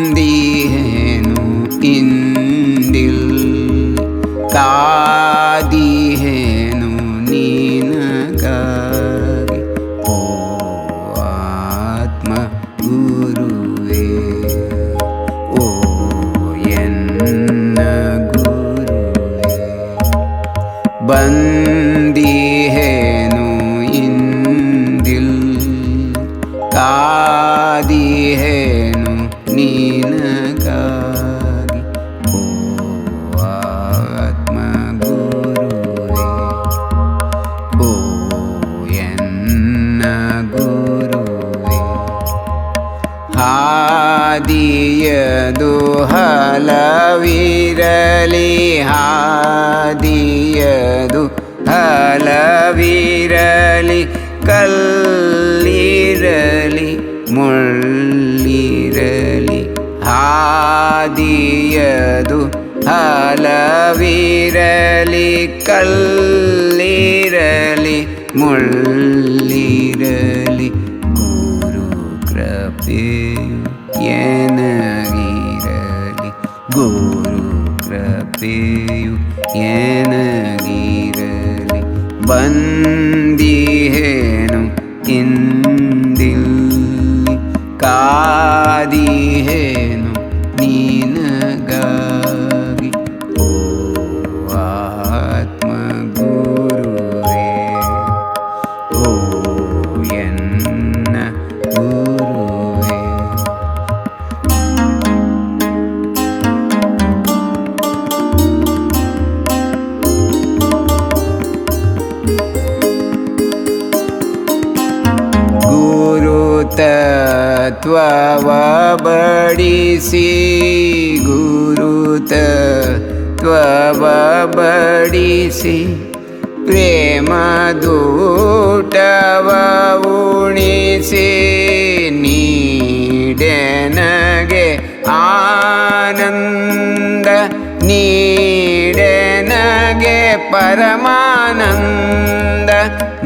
ಬಂದಿಹೇನು ಇಂದಿಲ್ ಕಾದಿಹೇನು ನಿನಗಾಗಿ ಓ ಆತ್ಮ ಗುರುವೇ ಓ ಎನ್ನ ಗುರುವೇ ಬಂದಿಹೇನು ಇಂದಿಲ್ ಕಾದಿಹೇನು ನಿನಗಾಗಿ ಓ ಆತ್ಮ ಗುರುವೇ ಓ ಎನ್ನ ಗುರುವೇ ಹಾದಿಯದು ಹಲವಿರಲಿ ಹಾದಿಯದು ಹಲವಿರಲಿ ಕಲ್ಲಿರಲಿ ಮುಳ್ಳಿರಲಿ ಹಾದಿಯದು ಹಲವಿರಲಿ ಕಲ್ಲಿರಲಿ ಮುಳ್ಳಿರಲಿ ಗುರು ಕೃಪೆಯು ಎನಗಿರಲಿ ಗುರು ಕೃಪೆಯು ಎನಗಿರಲಿ ಬಂದಿಹೇನು ಇಂದಿಲ್ಲಿ ಕಾದಿಹೇನು ನಿನಗಾಗಿ ಓ ಆತ್ಮ ಗುರುವೇ ಓ ಎನ್ನ ಗುರುವೇ ತತ್ವವ ಬಡಿಸಿ ಗುರುತತ್ವವ ಬಡಿಸಿ ಪ್ರೇಮದೂಟವ ಉಣಿಸಿ ನೀಡೆನಗೆ ಆನಂದ ನೀಡೆನಗೆ ಪರಮಾನಂದ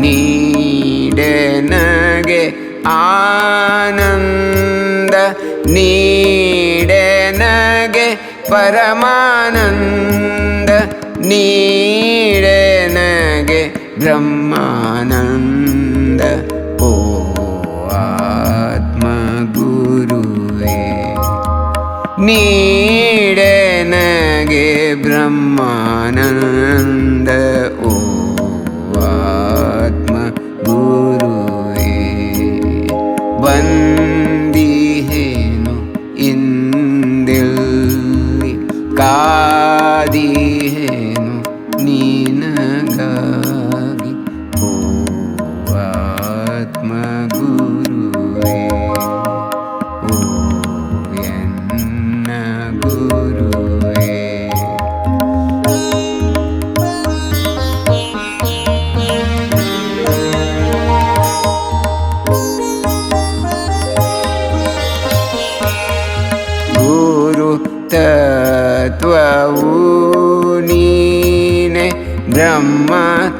ನೀಡೆ ನಗೆ ಆನಂದ ನೀಡೆ ನಗೆ ಪರಮಾನಂದ ನೀಡೆ ನಗೆ ಬ್ರಹ್ಮಾನಂದ ಓ ಆತ್ಮ ಗುರುವೇ ನೀಡೆ ನಗೆ ಬ್ರಹ್ಮಾನಂದ ಓ ಆತ್ಮ ಗುರುವೇ ಬಂದಿಹೇನು ಇಂದಿಲ್ಲಿ ಕಾದಿಹೇನು ನಿನಗಾಗಿ ಓ ಆತ್ಮ ಗುರುವೇ ಓ ಎನ್ನ ಗುರುವೇ ಗುರು ತತ್ವವು ನೀನೆ ಬ್ರಹ್ಮ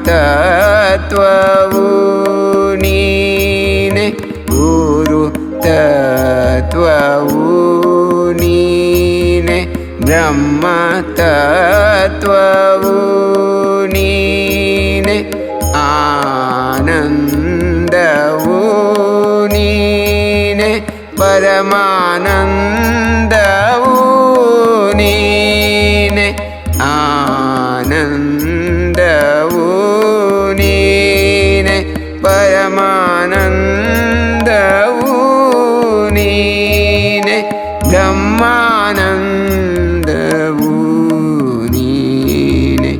ತತ್ವವು ನೀನೆ ಗುರು ತತ್ವವು ನೀನೆ ಬ್ರಹ್ಮ ತತ್ವವು ನೀನೆ ಆನಂದವು ನೀನೆ ಪರಮಾನಂದವು ನೀನೆ ಆನಂದವು ನೀನೆ ಪರಮಾನಂದವು ನೀನೆ ಬ್ರಹ್ಮಾನಂದವು ನೀನೆ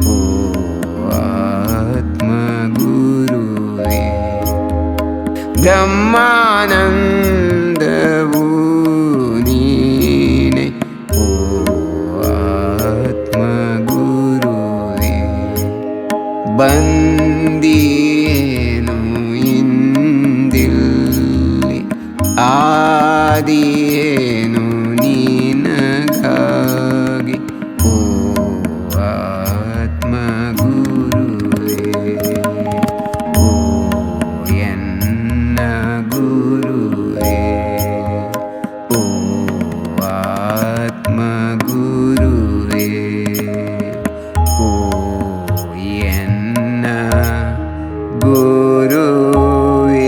ಓ ಆತ್ಮ ಗುರುವೇ ಬ್ರಹ್ಮಾನಂದವು ನೀನೆ ಓ ಆತ್ಮ ಗುರುವೇ ಬಂದಿಯೇನು ಇಂದಿಲ್ಲಿ ಆದಿಯೇನು ನಿನಗಾಗಿ ಓ ಆತ್ಮ ಗುರುವೇ ಓ ಎನ್ನ ಗುರುವೇ ಓ ಆತ್ಮ ಗುರುವೇ ಓ ಎನ್ನ ಗುರುವೇ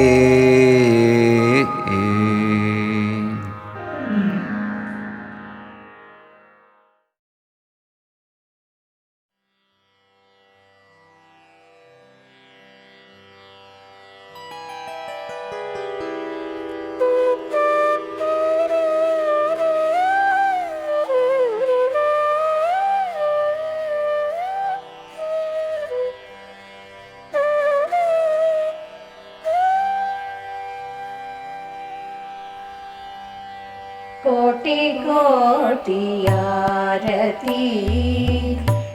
ಕೋಟಿ ಕೋಟಿ ಆರತಿ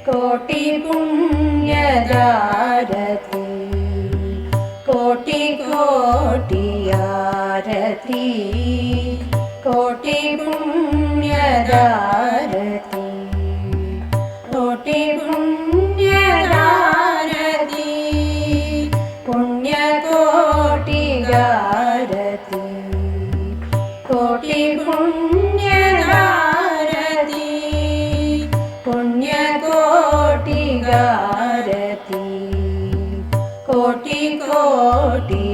ಕೋಟಿ ಪುಣ್ಯದಾರತಿ ಕೋಟಿ ಕೋಟಿ ಆರತಿ ಕೋಟಿ ಪುಣ್ಯದಾರತಿ ಕೋಟಿ ಪುಣ್ಯದಾರತಿ ಪುಣ್ಯ ಕೋಟಿಗಾರತಿ ಕೋಟಿ ಪುಣ್ಯದಾರತಿ ಪುಣ್ಯ ಕೋಟಿಗಾರತಿ ಕೋಟಿ ಕೋಟಿಯಾರತಿ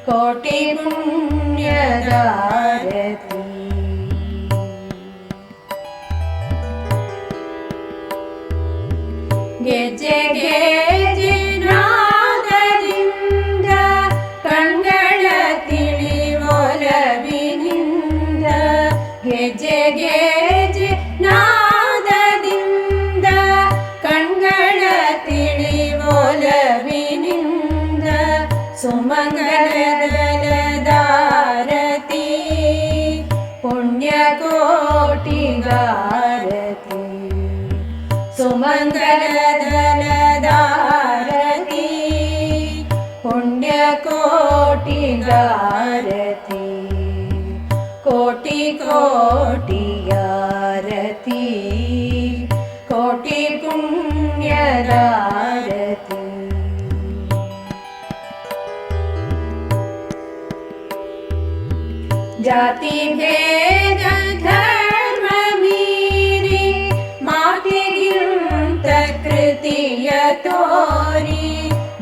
ಕೋಟಿ ಪುಣ್ಯದಾರತಿ ಗೆಜ್ಜೆ ಗೆಜ್ಜೆ ನಾದದಿಂದ ಕಣ್ಗಳ ತಿಳಿವೊಲವಿನಿಂದ ಗೆಜ್ಜೆ ಗೆಜ್ಜೆ ನಾದದಿಂದ ಕಣ್ಗಳ ತಿಳಿವೊಲವಿನಿಂದ ಸುಮಂಗಲದಾರತಿ ಪುಣ್ಯ ಕೋಟಿಗಾರತಿ ಸುಮಂಗಲದಾರತಿ ಪುಣ್ಯ ಕೋಟಿಗಾರತಿ ಕೋಟಿ ಕೋಟಿಯಾರತಿ ಕೋಟಿ ಪುಣ್ಯ पुण्यदारती जाति भेद धर्म मीरी माटिगिंत कृतिय तोरी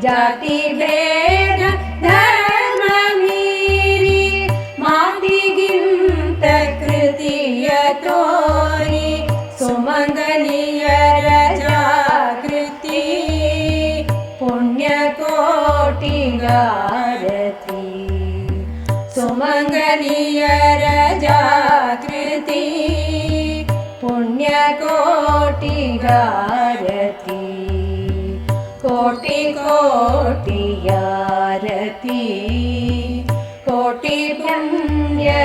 जाति भेद धर्म मीरी माटिगिंत कृतिय तोरी सुमंगलियर जागृति पुण्यकोटिगारती सुमंगलियर जागृति पुण्यकोटिगारती कोटि कोटि आरती कोटि पुण्यदारती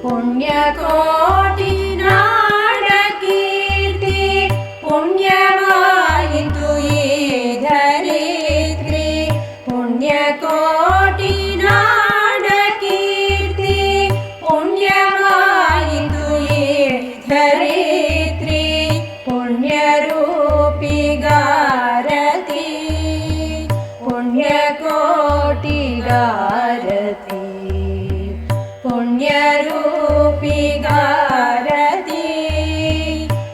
पुण्यकोटि नाडकीर्ति पुण्यवायितु ಈ ಧರಿತ್ರಿ पुण्यकोटि नाडकीर्ति पुण्यवायितु ಈ ಧರಿತ್ರಿ पुण्यरूपिगारती पुण्यकोटिगारती पुण्यरूपिगारती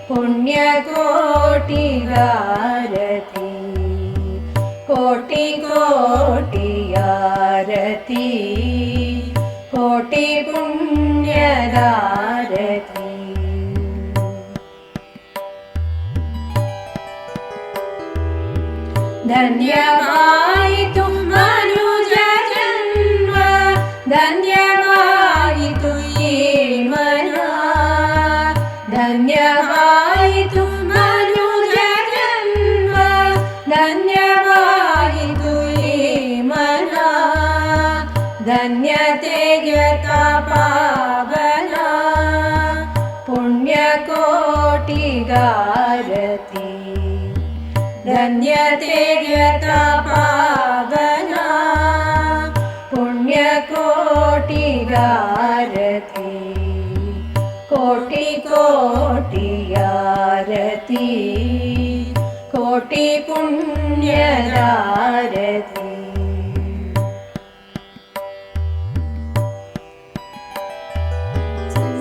पुण्यकोटिगारती कोटि कोटि आरती कोटि पुण्यदारती धन्यवायितु मनुज जन्म धन्यवायितु ಈ ಮನ धन्यवायितु मनुज जन्म धन्यवायितु ಈ ಮನ धन्यतेयता पावन पुण्यकोटिगारती धन्यतेयता पावन पुण्यकोटिगारती कोटि कोटि आरती कोटि पुण्यदारती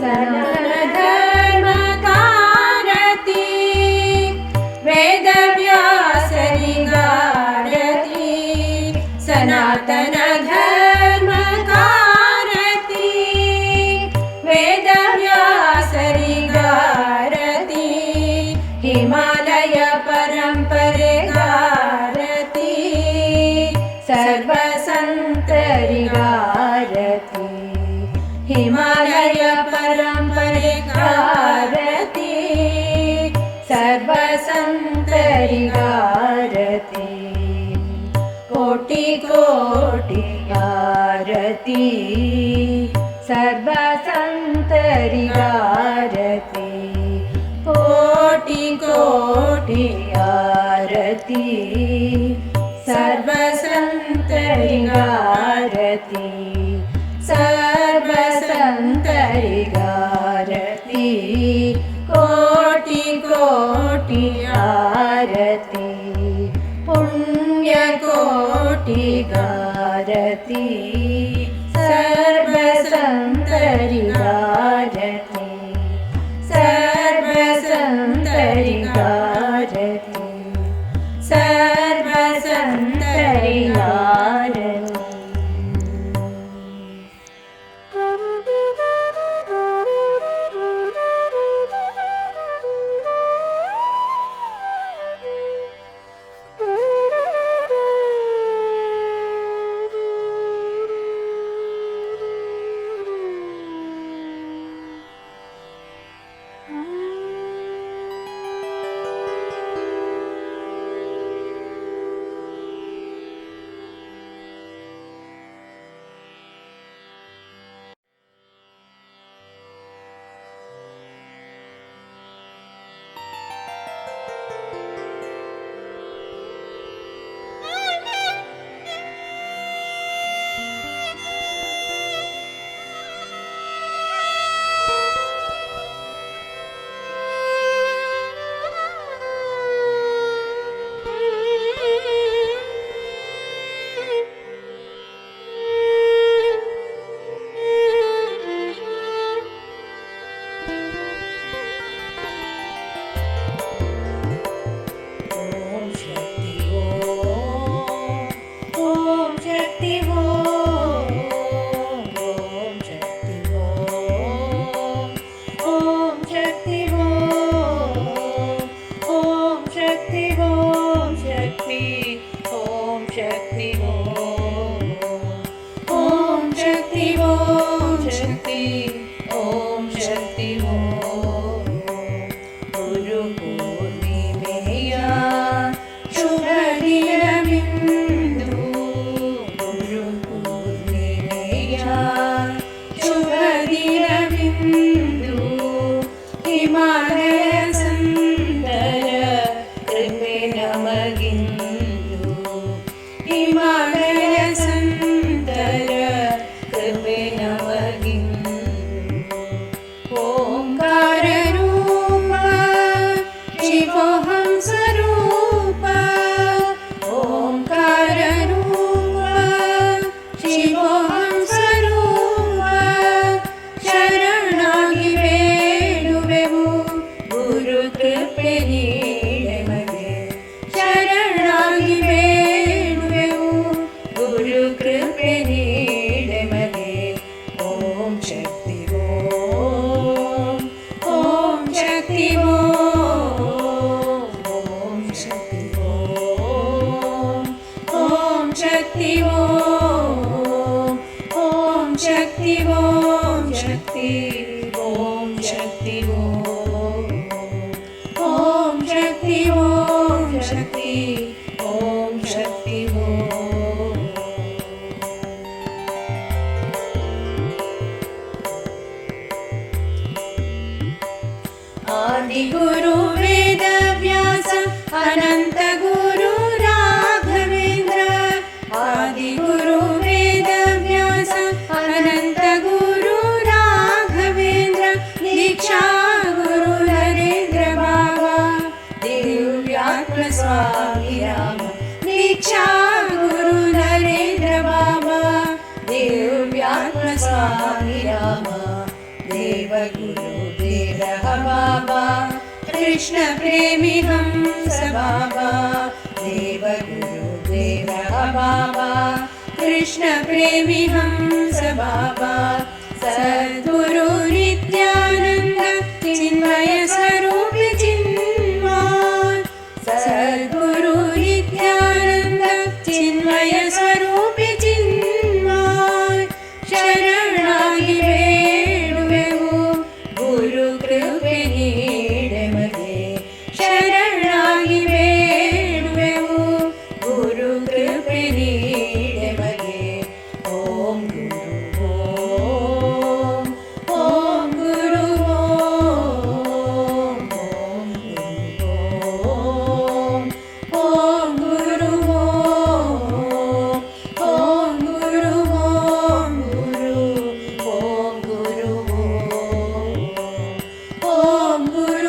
सनातन धर्मकारती वेदव्यासरिगारती सनातन धर्मकारती वेदव्यासरिगारती हिमालय परंपरेगारती सर्वसंतरिगारती हिमालय परंपरेगारती सर्वसंतरिगारती कोटि कोटि आरती सर्वसंतरिगारती कोटि कोटि आरती सर्वसंतरिगारती सर्वसंतरिगारती कोटि कोटि आरती पुण्यकोटिगारती सर्वसंतरिगारती सर्वसंतरिगारती सर्वसंतरिगारती ಹಿಮಾಲಯ ಸುಂದರ ಕೃಪೆ ನಮಗಿಂದು ಹಿಮಾಲಯ ಸುಂದರ ಕೃಪೆ ನಮಗಿಂದು ಓಂಕಾರ ರೂಪ ಶಿವೋಹಂ ಸ್ವರೂಪ ಓಂಕಾರ ರೂಪ ಶಿವೋಹಂ ಸ್ವರೂಪ ಶರಣಾಗಿ ಬೇಡುವೆವು ಗುರು ಕೃಪೆ ನೀಡೆಮಗೆ ಶರಣಾಗಿ ಬೇಡುವೆವು ಗುರು ಕೃಪೆ ನೀಡೆಮಗೆ ಓಂ ಶಕ್ತಿ ಓಂ ಓಂ ಶಕ್ತಿ ಓಂ ಶಕ್ತಿ ಓಂ ಓಂ ಶಕ್ತಿ ಓಂ ಶಕ್ತಿ ಓಂ ಶಕ್ತಿ ಓಂ ಶಕ್ತಿ ಓಂ ಶಕ್ತಿ ಓಂ ಶಕ್ತಿ ಓಂ ಶಕ್ತಿ ಓಂ ಆದಿಗುರು ವೇದ ವ್ಯಾಸ ಅನಂತ ಗುರು ರಾಘವೇಂದ್ರ ಆದಿಗುರು ವೇದ ವ್ಯಾಸ ಅನಂತ ಗುರು ರಾಘವೇಂದ್ರ ದೀಕ್ಷಾ ಗುರು ನರೇಂದ್ರ ಬಾಬಾ ದಿವ್ಯಾತ್ಮ ಸ್ವಾಮಿ ರಾಮ ದೀಕ್ಷಾ ಗುರು ನರೇಂದ್ರ ಬಾಬಾ ದಿವ್ಯಾತ್ಮ ಸ್ವಾಮಿ ರಾಮ ದೇವಗುರು देवः बाबा कृष्ण प्रेमी हंस बाबा देवगुरु देवः बाबा कृष्ण प्रेमी हंस बाबा सद्गुरु नित्यानंद चिन्मय स्वरूप चिन्मय सद्गुरु नित्यानंद चिन्मय स्वरूप चिन्मय शरणाಗಿ ಬೇಡುವೆವು ಗುರು ಕೃಪೆ ನೀಡೆಮಗೆ ಶರಣಾಗಿ ಬೇಡುವೆವು ಗುರು ಕೃಪೆ ನೀಡೆಮಗೆ ಓಂ ಗುರು ಓಂ ಓಂ ಗುರು ಓಂ ಓಂ ಗುರು ಓಂ ಗುರು ಓಂ ಗುರು ಓಂ ಗುರು ಓಂ ಗುರು ಓಂ ಗುರು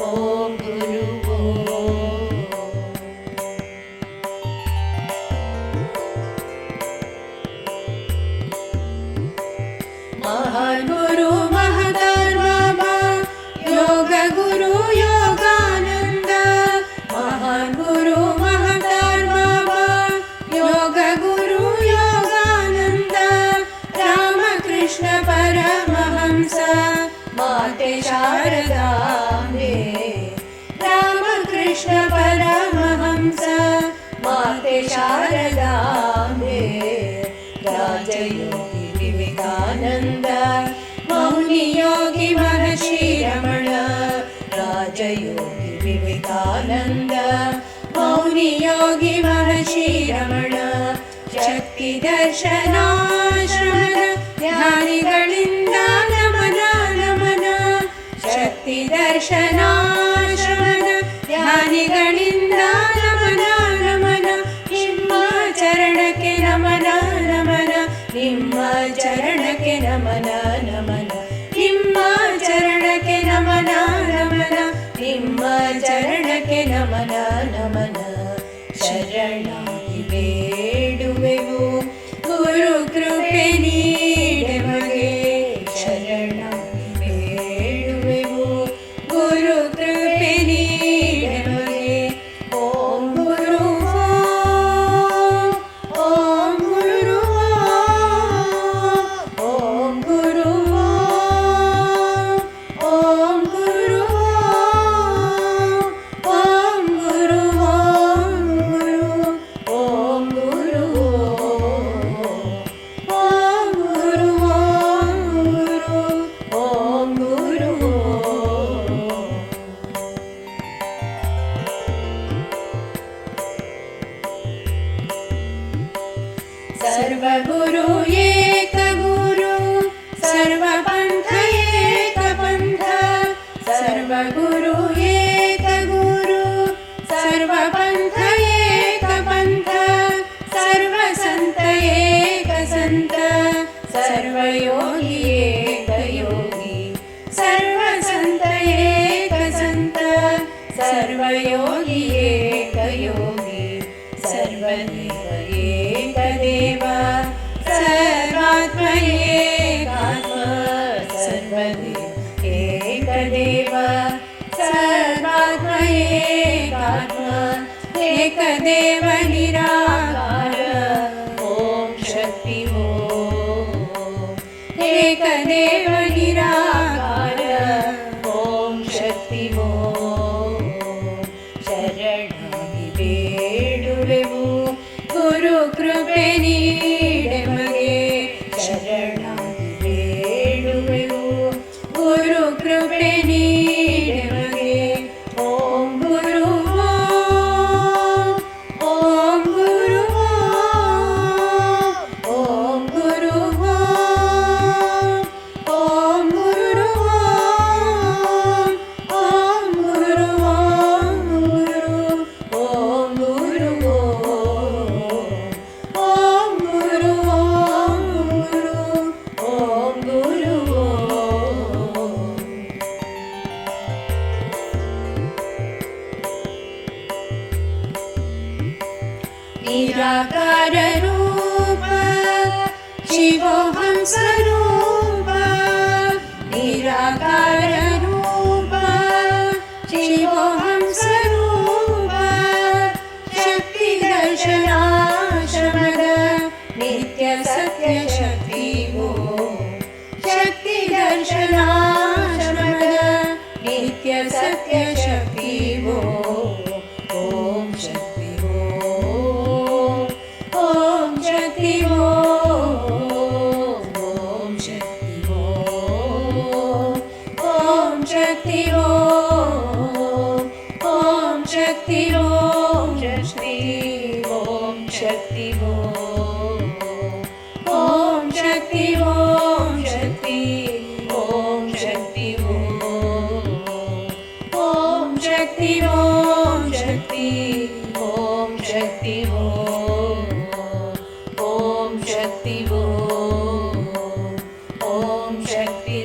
ಓಂ ಗುರು महान गुरु महतार बाबा योग गुरु योगानंद महान गुरु महतार बाबा योग गुरु योगानंद रामकृष्ण परमहंस माते शारदांबे रामकृष्ण परमहंस माते शारदांबे राजयोगी विवेकानंद मौनी योगी महर्षि रमण राजयोगी विवेकानंद मौनी योगी महर्षि रमण शक्ति दर्शनाश्रमದ ಧ್ಯಾನಿಗಳಿಂದ ನಮನ ನಮನ ಶಕ್ತಿ ದರ್ಶನಾಶ್ರಮದ ಧ್ಯಾನಿಗಳಿಂದ ನಮನ ನಮನ ನಿಮ್ಮ ಚರಣಕ್ಕೆ ನಮನ ನಮನ ನಿಮ್ಮ ಚರಣಕ್ಕೆ ನಮನ ನಮನ ನಿಮ್ಮ ಚರಣಕ್ಕೆ ನಮನ ನಮನ ನಿಮ್ಮ ಚರಣಕ್ಕೆ ನಮನ ನಮನ ಶರಣಾಗಿ ಬೇಡುವೆವು ಗುರು ಕೃಪೆ ನೀಡೆಮಗೆ ಶರಣಾಗಿ ಬೇಡುವೆವು ಗುರು ಕೃಪೆ ನೀಡೆಮಗೆ ಓಂ ಗುರು ಓಂ ಗುರು ಓಂ ಗುರು सर्वयोगी एकयोगी सर्वसंत एकसंत सर्वयोगी एकयोगी सर्वदेव एकदेव सर्वात्म एकात्म सर्वदेव एकदेव सर्वात्म एकात्म एकदेव निराकार ॐ शक्ति ॐ एकदेव निराकार ॐ शक्ति ॐ ಶರಣಾಗಿ ಬೇಡುವೆವು ಗುರು ಕೃಪೆ ನೀಡೆಮಗೆ ಶರಣಾಗಿ ಬೇಡುವೆವು ಗುರು ಕೃಪೆ ನೀಡೆಮಗೆ ಓಂ ಗುರು ಓಂ ಗುರು ಓಂ ಗುರು ಓಂ ಗುರು ಓಂ ಗುರು ಓಂ ಗುರು ಓಂ ಗುರು ಓಂ ಗುರು ಓಂ ಗುರು निराकार रूप शिवोऽहं स्वरूप निराकार रूप शिवोऽहं स्वरूप शक्ति दर्शनाशमद नित्य सत्य शक्ति वो शक्ति दर्शनाशमद नित्य सत्य शक्ति वो ॐ शक्ति ॐ शक्ति ॐ शक्ति ॐ शक्ति ॐ शक्ति ॐ शक्ति ॐ शक्ति ॐ शक्ति ॐ शक्ति ॐ शक्ति ॐ शक्ति ॐ शक्ति ॐ शक्ति ॐ शक्ति ॐ शक्ति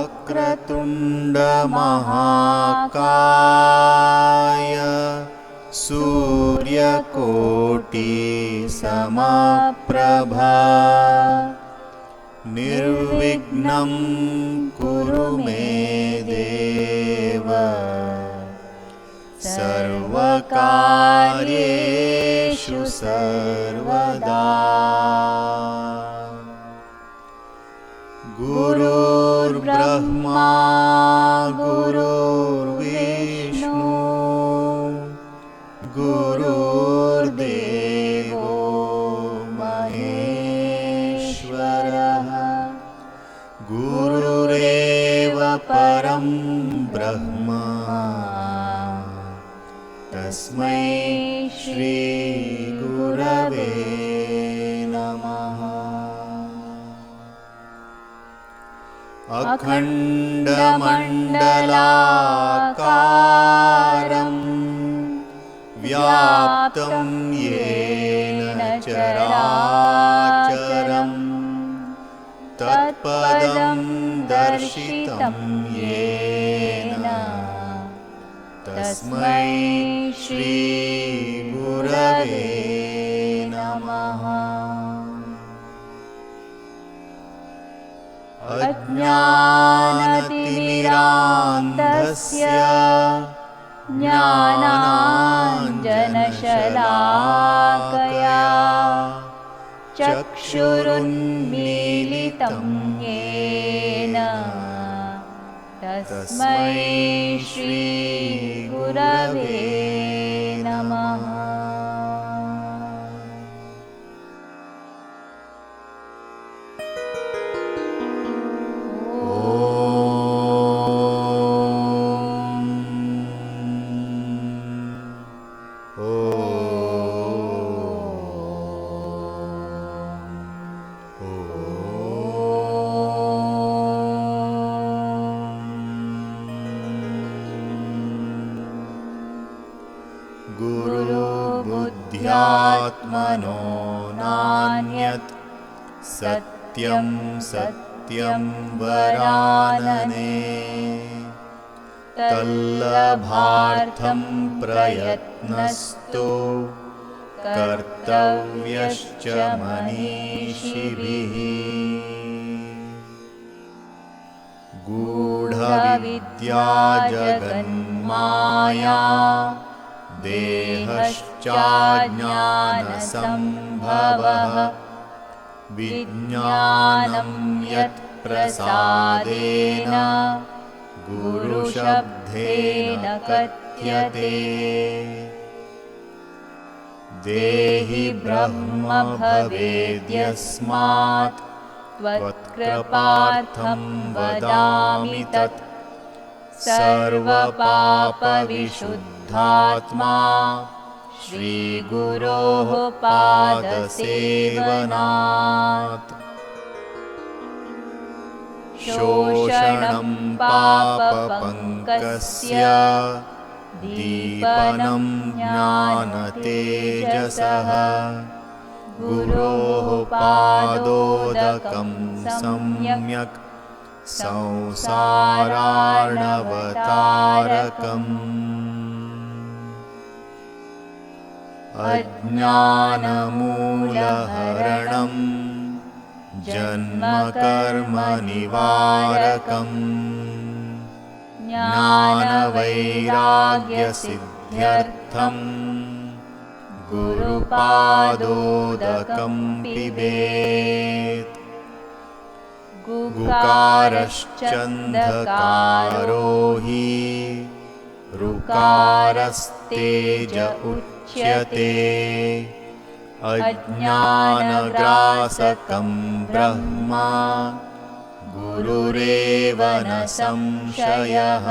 वक्रतुण्ड महाकाय सूर्यकोटि समप्रभा निर्विघ्नं कुरु मे देव सर्वकार्येषु सर्वदा गुरुर्ब्रह्मा गुरुर्विष्णु गुरुर्देवो महेश्वरः गुरुरेव परं ब्रह्म तस्मै श्री गुरवे नमः। अखण्डमण्डलाकारं व्याप्तं येन चराचरं तत्पदं दर्शितं येन तस्मै श्रीगुरवे नमः। अज्ञानतिमिरान्धस्य ज्ञानाञ्जनशलाकया चक्षुरुन्मीलितं येन तस्मै श्रीगुरवे नमः। गुरुबुद्ध्यात्मनो नान्यत् सत्यं सत्यं वरानने तल्लभार्थं प्रयत्नस्तु कर्तव्यश्च मनीषिभिः। गूढविद्या जगन्माया देहश्चाज्ञानसम्भवः विज्ञानं यत्प्रसादेन गुरुशब्देन कथ्यते। देहि ब्रह्म भवेद्यस्मात् त्वत्कृपार्थं वदामि तत् सर्वपापविशुद्धात्मा श्रीगुरोः पादसेवनात्। शोषणं पापपङ्कस्य दीपनं ज्ञानतेजसः गुरोः पादोदकं सम्यक् संसारार्णवतारकम्। अज्ञानमूलहरणं जन्मकर्मनिवारकम् ज्ञानवैराग्यसिद्ध्यर्थं गुरुपादोदकं पिबेत्। गुकारश्चन्धकारो हि ऋकारस्तेज उच्यते। अज्ञानग्रासकं ब्रह्म गुरुरेव न संशयः।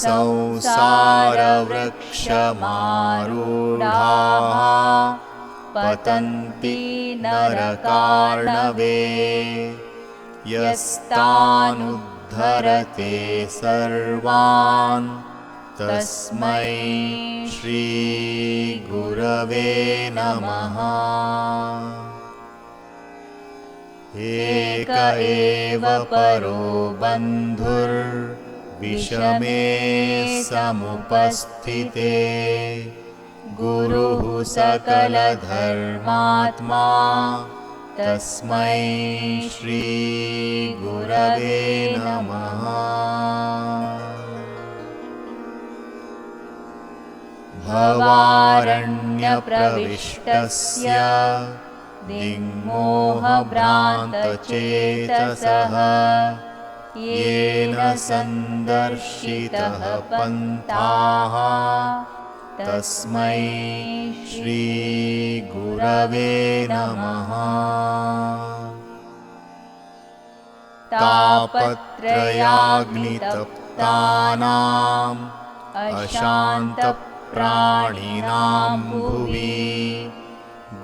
संसारवृक्षमारूढाः पतन्ति नरकार्णवे यस्तानुद्धरते सर्वान् तस्मै श्रीगुरवे नमः। एक एव परो बन्धुर्विषमे समुपस्थिते गुरुः सकलधर्मात्मा तस्मै श्रीगुरवे नमः। भवारण्यप्रविष्टस्य दिग्मोहभ्रान्तचेतसः येन सन्दर्शितः पन्थाः तस्मै श्रीगुरवे नमः। तापत्रयाग्नितप्तानाम् अशान्तप्राणिनां भुवि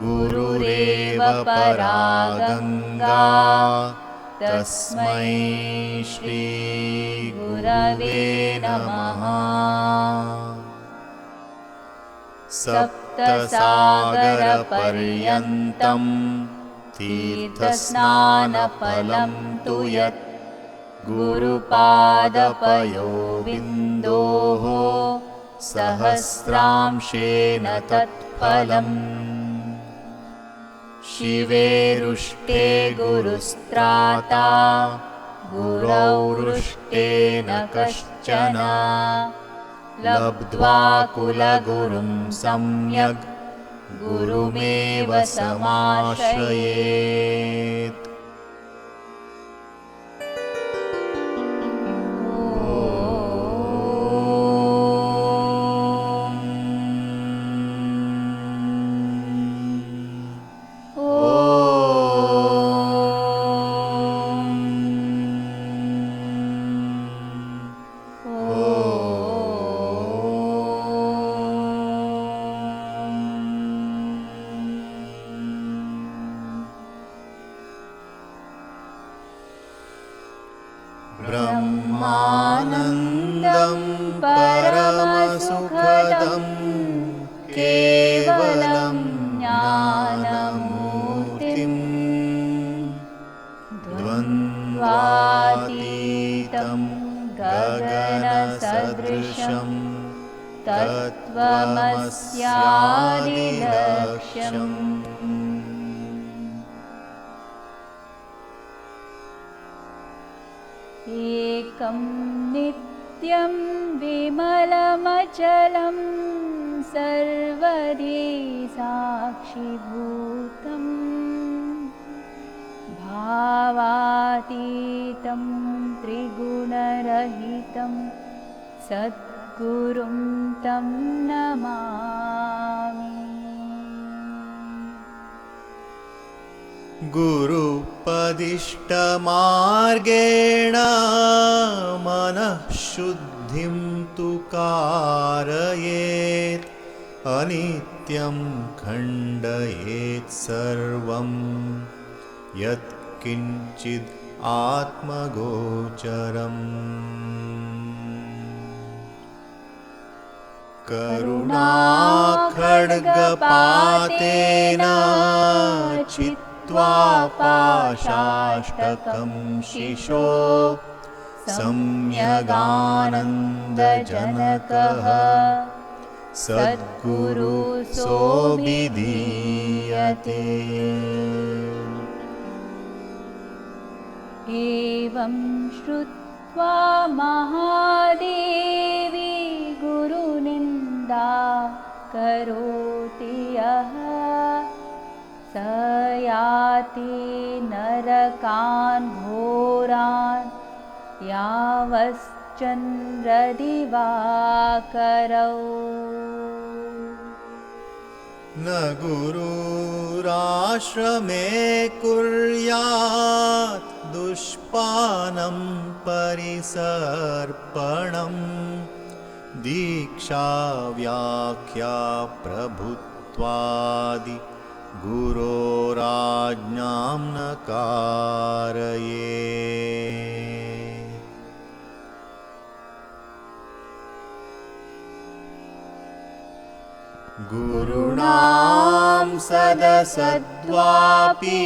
गुरुरेव परा गङ्गा तस्मै श्रीगुरवे नमः। सप्तसागरपर्यन्तं तीर्थस्नानफलं तु यत् गुरुपादपयोबिन्दोः सहस्रांशेन तत्फलम्। शिवेरुष्टे गुरुस्त्राता गुरौरुष्टेन कश्चन लब्ध्वा कुलगुरुं सम्यग् गुरुमेव समाश्रयेत्। ब्रह्मानन्दं परमसुखदं केवलं ज्ञानमूर्तिं द्वन्द्वातीतं गगनसदृशं तत्त्वमस्यादिलक्ष्यम्। एकं नित्यं विमलमचलं सर्वदी साक्षिभूतं भावातीतं त्रिगुणरहितं सद्गुरुं तं नमामि। गुरुपदिष्टमार्गेण मनःशुद्धिं तु कारयेत् अनित्यं खण्डयेत् सर्वं यत्किञ्चित् आत्मगोचरम्। करुणाखड्गपातेन चित्वा पाशाष्टकं शिशो सम्यगानन्दजनकः सद्गुरुसोऽभिधीयते। एवं श्रुत्वा महादेवी गुरुनिन्दा करोति यः स याति नरकान् घोरान् यावश्चन्द्रदिवाकरौ। न गुरुराश्रमे कुर्यात् दुष्पानं परिसर्पणम् दीक्षाव्याख्या प्रभुत्वादि गुरोराज्ञां न कारयेत्। गुरुणां सदसद्वापि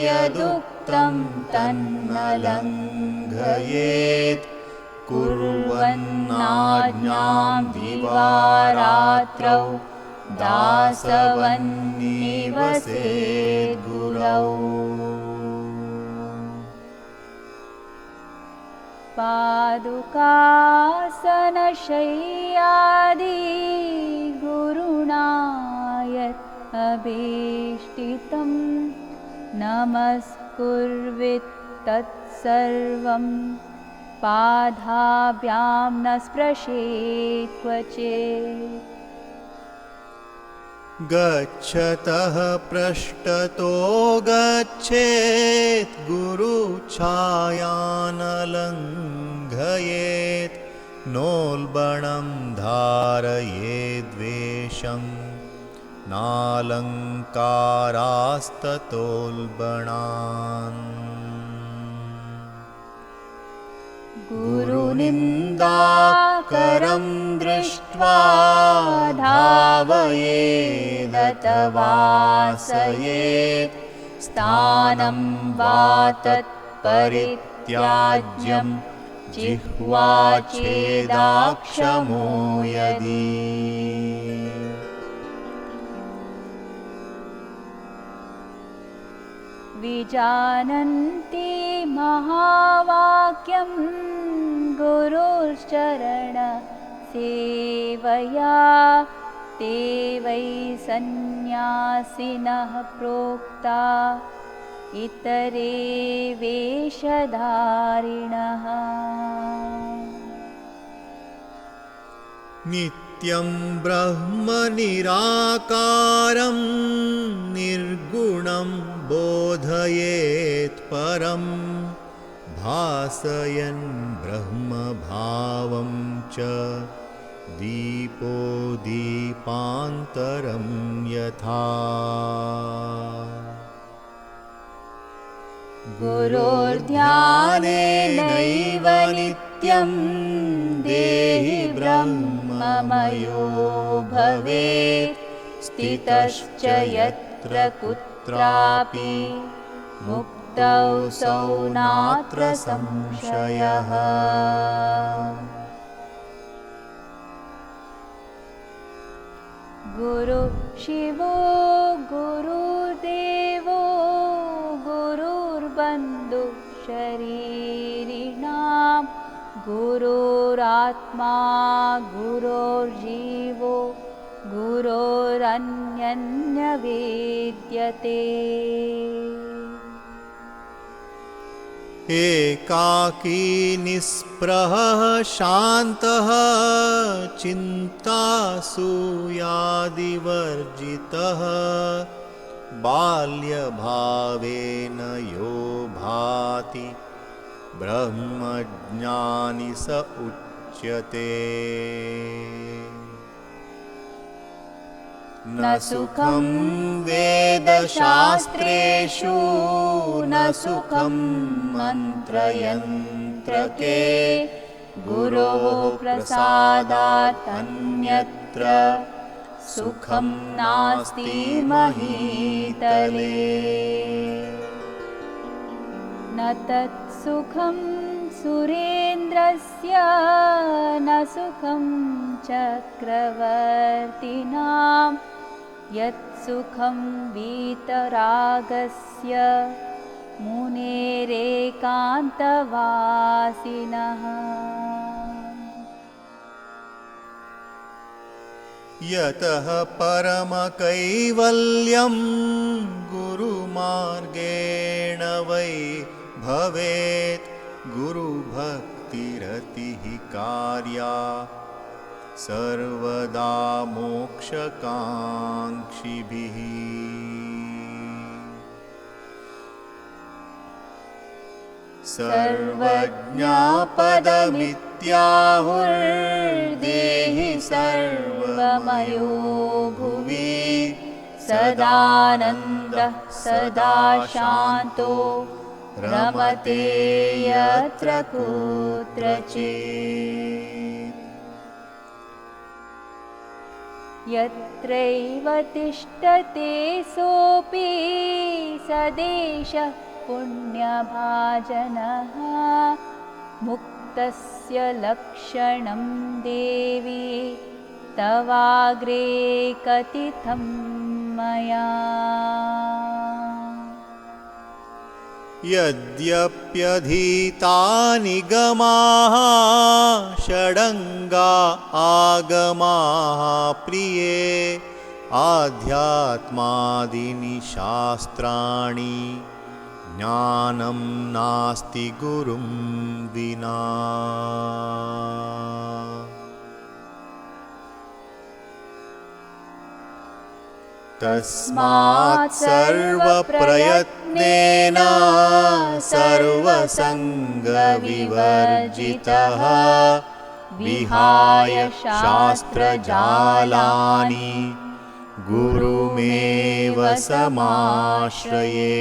यदुक्तं तन्न लङ्घयेत् कुर्वन्नाज्ञां दिवारात्रौ दासवन्निवसेत् गुरौ। पादुकासनशय्यादि गुरुणा यत् अभीष्टितं नमस्कुर्वित् तत्सर्वं पादाभ्यां न स्पृशेत् क्वचित्। गच्छतः पृष्ठतो गच्छेत् गुरुछायानलङ्घयेत् नोल्बणं धारयेद्वेषं नालङ्कारास्ततोल्बणान् गुरुनिन्दाकरं दृष्ट्वा धावयेदतवासयेत् स्थानं वा तत्परित्याज्यं जिह्वा चेदाक्षमो यदि विजानन्ति महावाक्यं गुरुश्चरणसेवया ते वै सन्न्यासिनः प्रोक्ता इतरे वेषधारिणः नित्यं ब्रह्म निराकारं निर्गुणं बोधयेत् परं भासयन् ब्रह्मभावं च दीपो दीपान्तरं यथा गुरोर्ध्यानेनैव नित्यं देहि ब्रह्ममयो भवेत् स्थितश्च यत्र कुत्रापि मुक्तौ सौ नात्र संशयः गुरु शिवो गुरुदेवो गुरुर्बन्धु शरीरिणां गुरुरात्मा गुरोर्जीवो गुरोरन्यन्यवेद्यते एकाकी निःस्पृहः शान्तः चिन्तासूयादिवर्जितः बाल्यभावेन यो भाति ब्रह्मज्ञानी स उच्यते न सुखं वेदशास्त्रेषु न सुखं मन्त्रयन्त्रके गुरोः प्रसादात् अन्यत्र सुखं नास्ति महीतले न तत्सुखं सुरेन्द्रस्य न सुखं चक्रवर्तिनां यत्सुखं वीतरागस्य मुनेरेकान्तवासिनः यतः परमकैवल्यं गुरुमार्गेण वै भवेत् गुरुभक्तिरतिः कार्या सर्वदा मोक्षकाङ्क्षिभिः सर्वज्ञापदमित्याहुर्देहि सर्वमयो भुवि सदानन्दः सदा शान्तो रमते यत्र कुत्रचित् यत्रैव तिष्ठते सोऽपि सदेशः पुण्यभाजनः मुक्तस्य लक्षणं देवी तवाग्रे कथितं मया यद्यप्यधीतानि गमाः षडङ्गा आगमाः प्रिये आध्यात्मादीनि शास्त्राणि ज्ञानं नास्ति गुरुं विना तस्मात् सर्वप्रयत्नेन सर्वसङ्गविवर्जितः विहाय शास्त्रजालानि गुरुमेव समाश्रये।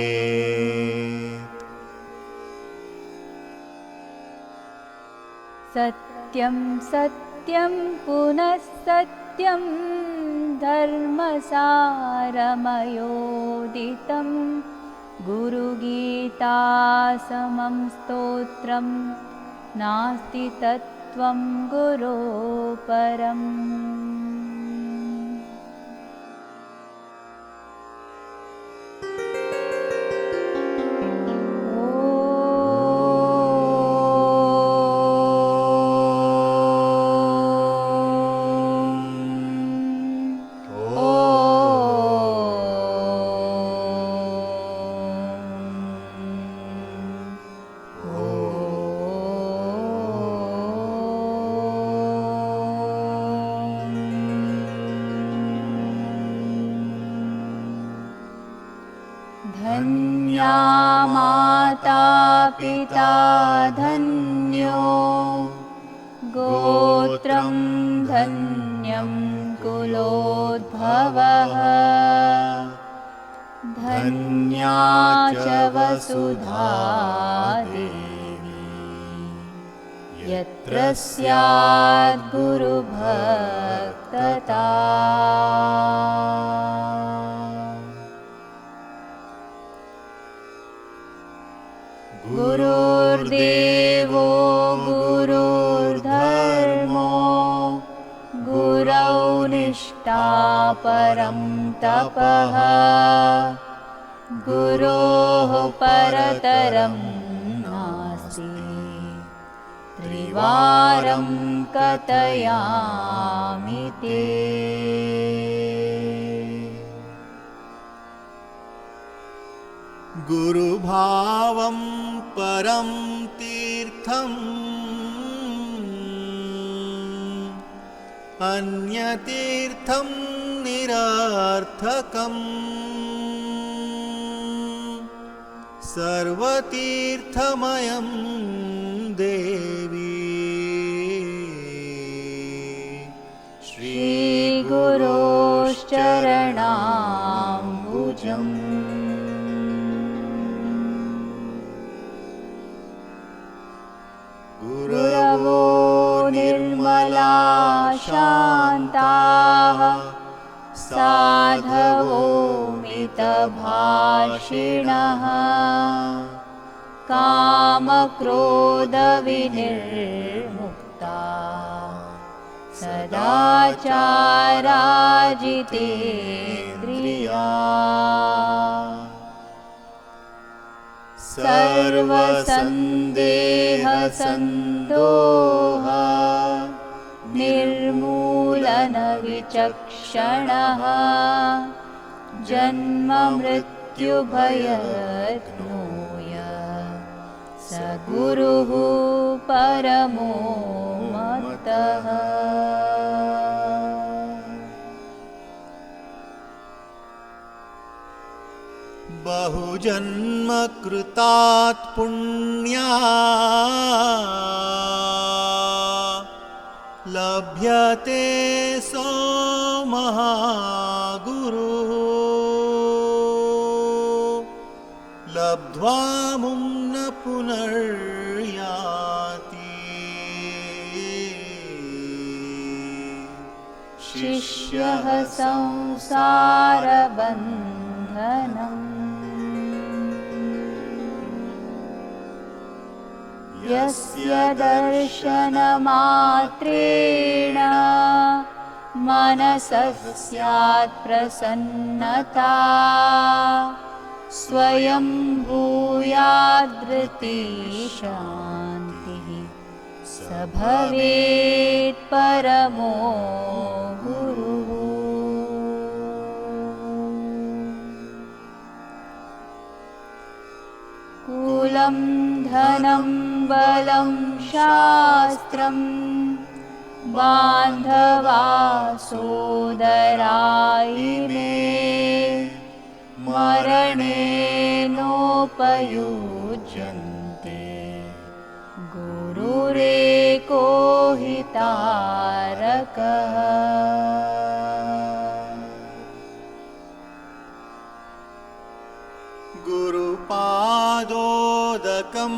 सत्यं सत्यं पुनः सत्यं धर्मसारमयोदितं गुरुगीतासमं स्तोत्रं नास्ति तत्त्वं गुरोः परम्। धन्या माता पिता धन्यो गोत्रं धन्यं कुलोद्भवः धन्या च वसुधा देवी यत्र स्यात् गुरुभक्तता। गुरुर्देवो गुरुर्धर्मो गुरौ निष्ठा परं तपः गुरोः परतरं नास्ति त्रिवारं कथयामि ते। गुरुभावं परं तीर्थम् अन्यतीर्थं निरर्थकम् सर्वतीर्थमयं देवी श्रीगुरोश्चरणाम्बुजम्। गुरवो निर्मला शान्ताः साधवो मितभाषिणः कामक्रोधविनिर्मुक्ता सदाचाराजितेन्द्रिया सर्वसन्देहसन्दोह निर्मूलनविचक्षणः जन्ममृत्युभयज्ञोय स गुरुः परमो मत्तः। बहुजन्म कृतात् पुण्या लभ्यते सो महागुरुः लब्ध्वा मुं न पुनर्याति शिष्यः संसारबन्धनम् यस्य दर्शनमात्रेण मनसः स्यात् प्रसन्नता स्वयं भूयाद्धृतिः शान्तिः स भवेत् परमो गुरुः। कुलं धनं बलं शास्त्रं बान्धवा सोदरायिमे मरणेनोपयुज्यन्ते गुरुरेको हि तारकः। सात्विकं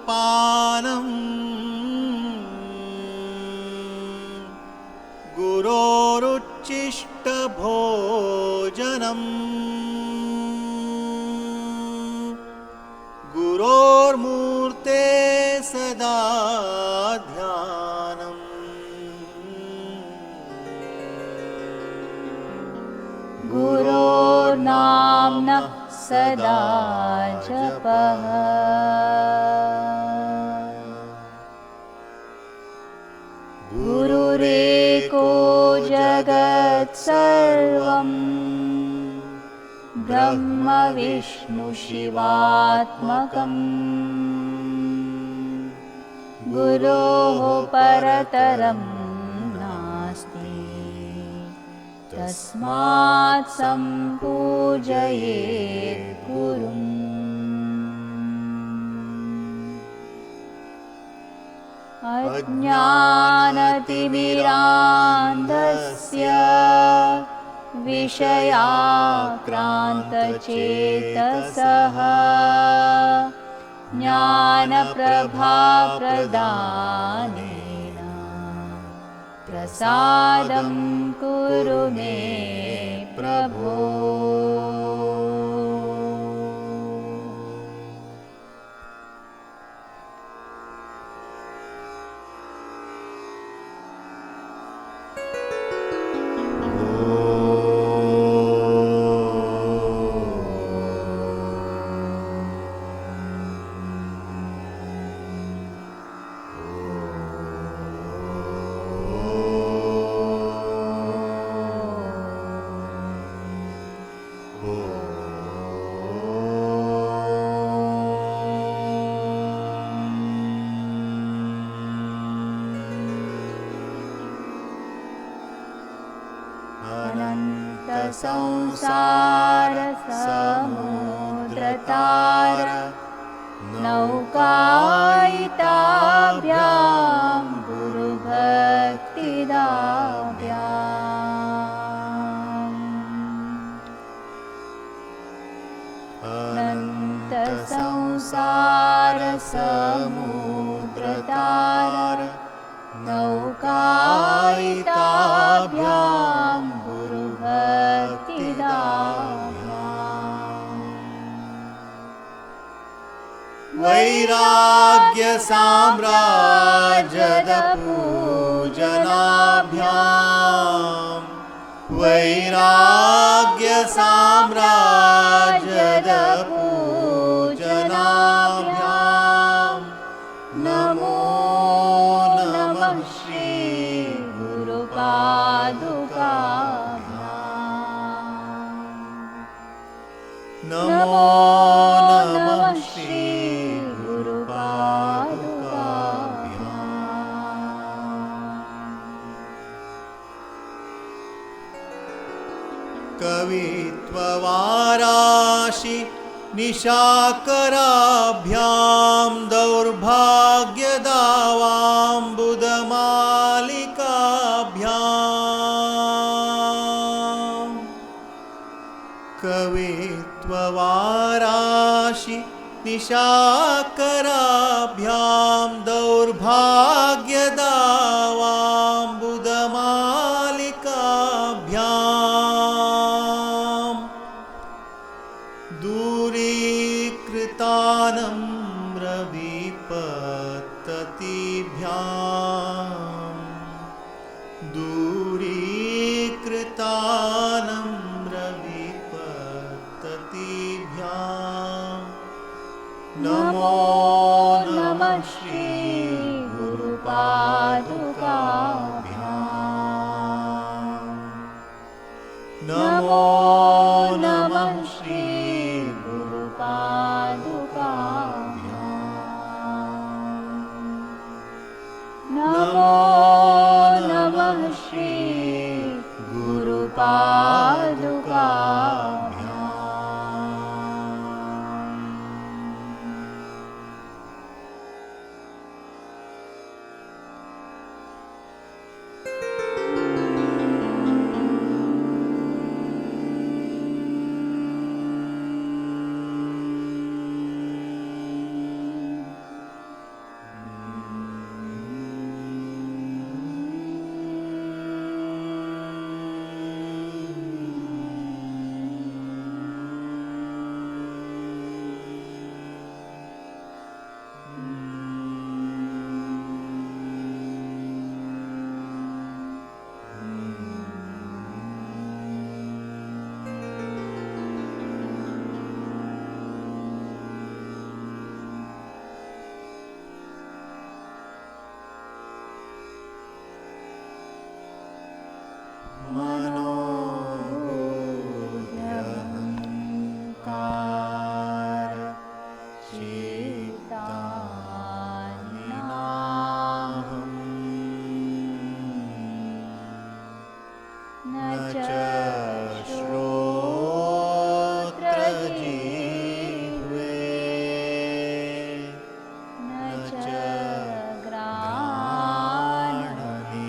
पानम् गुरोरुच्चिष्टभोजनम् गुरोर्मूर्ते सदा ध्यानम् गुरोर्नाम्नः सदा जपः गुरुरेको जगत्सर्वम् ब्रह्म विष्णु शिवात्मकम् गुरोः परतरं नास्ति तस्मात् सम्पूजयेत् गुरुम् अज्ञानतिमिरान्धस्य विषयाक्रान्तचेतसः ज्ञानप्रभाप्रदानेन प्रसादं कुरु मे प्रभो। संसारसमुद्रतार नौकायिताभ्यां गुरुभक्तिदाभ्याम् अनन्तसंसारसमुद्रतार नौकायिताभ्यां गुरुभक्तिदाभ्याम् वैराग्यसाम्राजदपूजनाभ्यां वैराग्यसाम्राजदपूजनाभ्यां नमो नमः श्री गुरुपादुकाभ्याम् नमो नमः श्री कवित्ववाराशि निशाकराभ्यां दौर्भाग्यदावाम्बुदमालिकाभ्याम् कवित्ववाराशि निशाकराभ्यां दौर्भाग्यदावाम्बुदमालिकाभ्याम् दूरीकृतानम्रविपत्ततिभ्याम् नमो नमः श्री गुरुपादुकाभ्याम् नमो नमः श्री गुरुपादुकाभ्याम् नमो नमः श्री गुरुपादुकाभ्याम्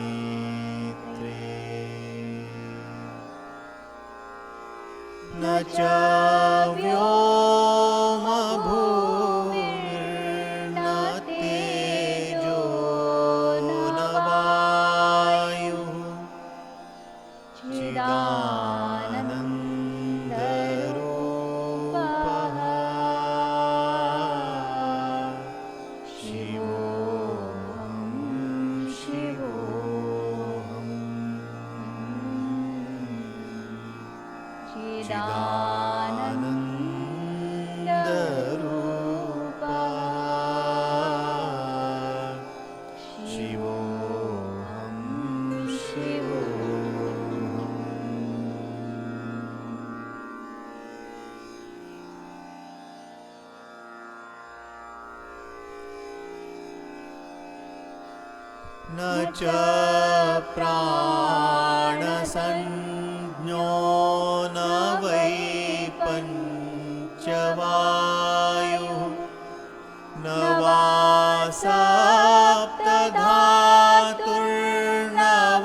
घ्राणनेत्रे न च व्योमभूमिर्न तेजो न वायुः चिदानन्दरूपः शिवोऽहं शिवोऽहम् चिदानन्दरूपः शिवोऽहं शिवोऽहम् न च प्राणसंज्ञो न वै पञ्चवायुः न वा सप्तधातुर्न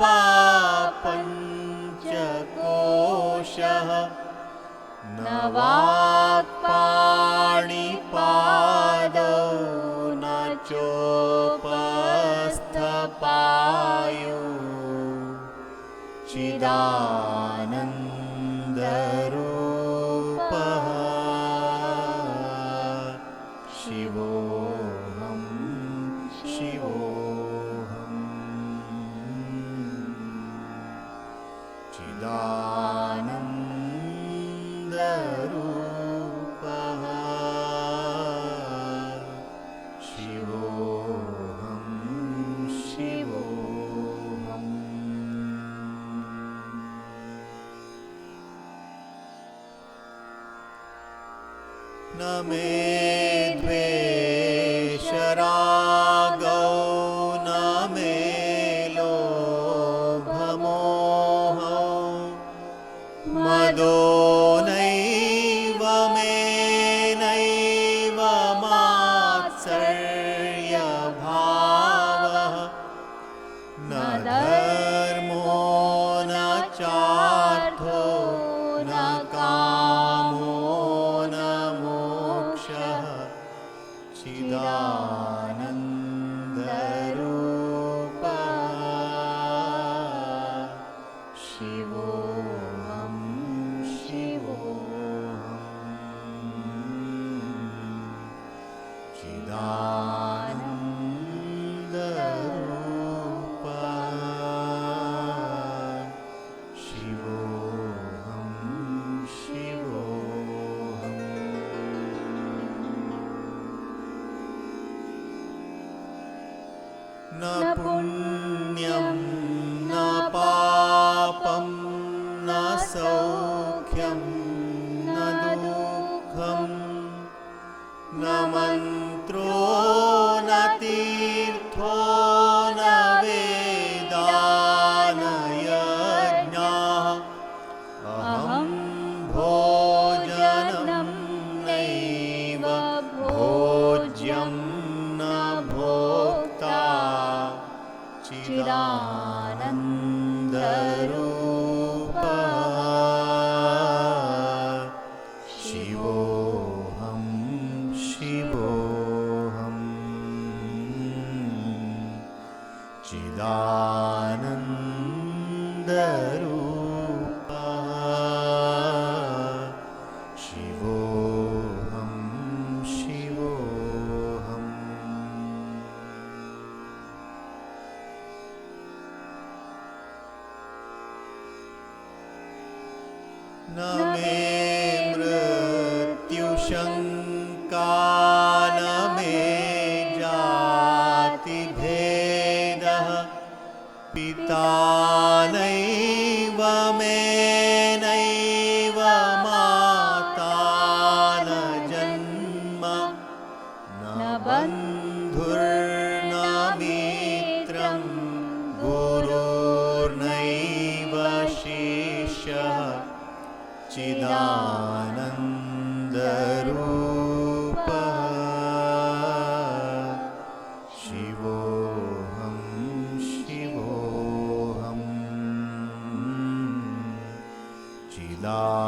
वा पञ्चकोशः न वाक्पाणिपादौ न चोपस्थपायु चिदानन्दरूपः शिवोऽहं शिवोऽहम् चिदानन्दरूपः शिवोऽहं शिवोऽहम् न मे द्वेषरागौ न मे लोभमोहौ मदो नैव मे नैव मात्सर्यभावः न धर्मो न चार्थो न कामो न मोक्षः चिदानन्दरूपः शिवोऽहं शिवोऽहम् चिदानन्दरूपः शिवोऽहं शिवोऽहम् न पुण्यं न पापं न सौख्यं न दुःखं न मन्त्रो न तीर्थो न वेदा न यज्ञाः अहं भोजनं नैव भोज्यं न भोक्ता चिदानन्दरूपः शिवोऽहं शिवोऽहम् चिदानन्दरूपः शिवोऽहं शिवोऽहम् न मे मृत्युशङ्का न मे जातिभेदः पिता नैव मे नैव माता न जन्म न बन्धुर्न मित्रं गुरुर्नैव शिष्यः चिदानन्दरूपः चिदानन्दरूपः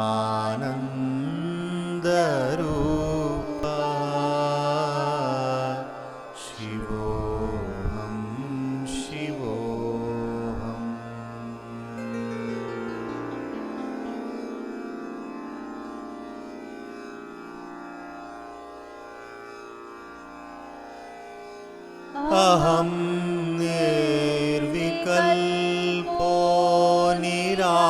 शिवोऽहं शिवोऽहम्। अहं निर्विकल्पो निराकाररूपो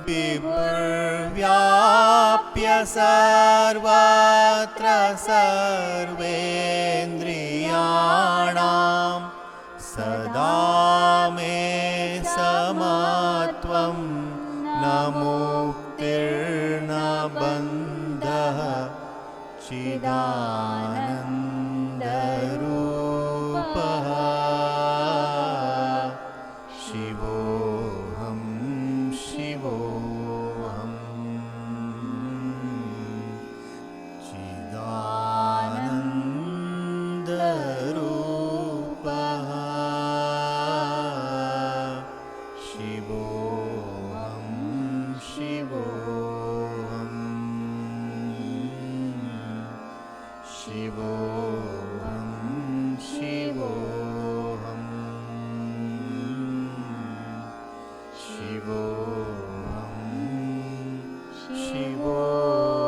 विभुर्व्याप्य सर्वत्र सर्वेन्द्रियाणां सदा मे समत्वं न मुक्तिर्न बन्धः चिदानन्दरूपः शिवोऽहं शिवोऽहम्। चिदानन्दरूपः शिवोऽहं शिवोऽहम्। शिवोऽहं शिवोऽहम्। शिवोऽहं शिवोऽहम्।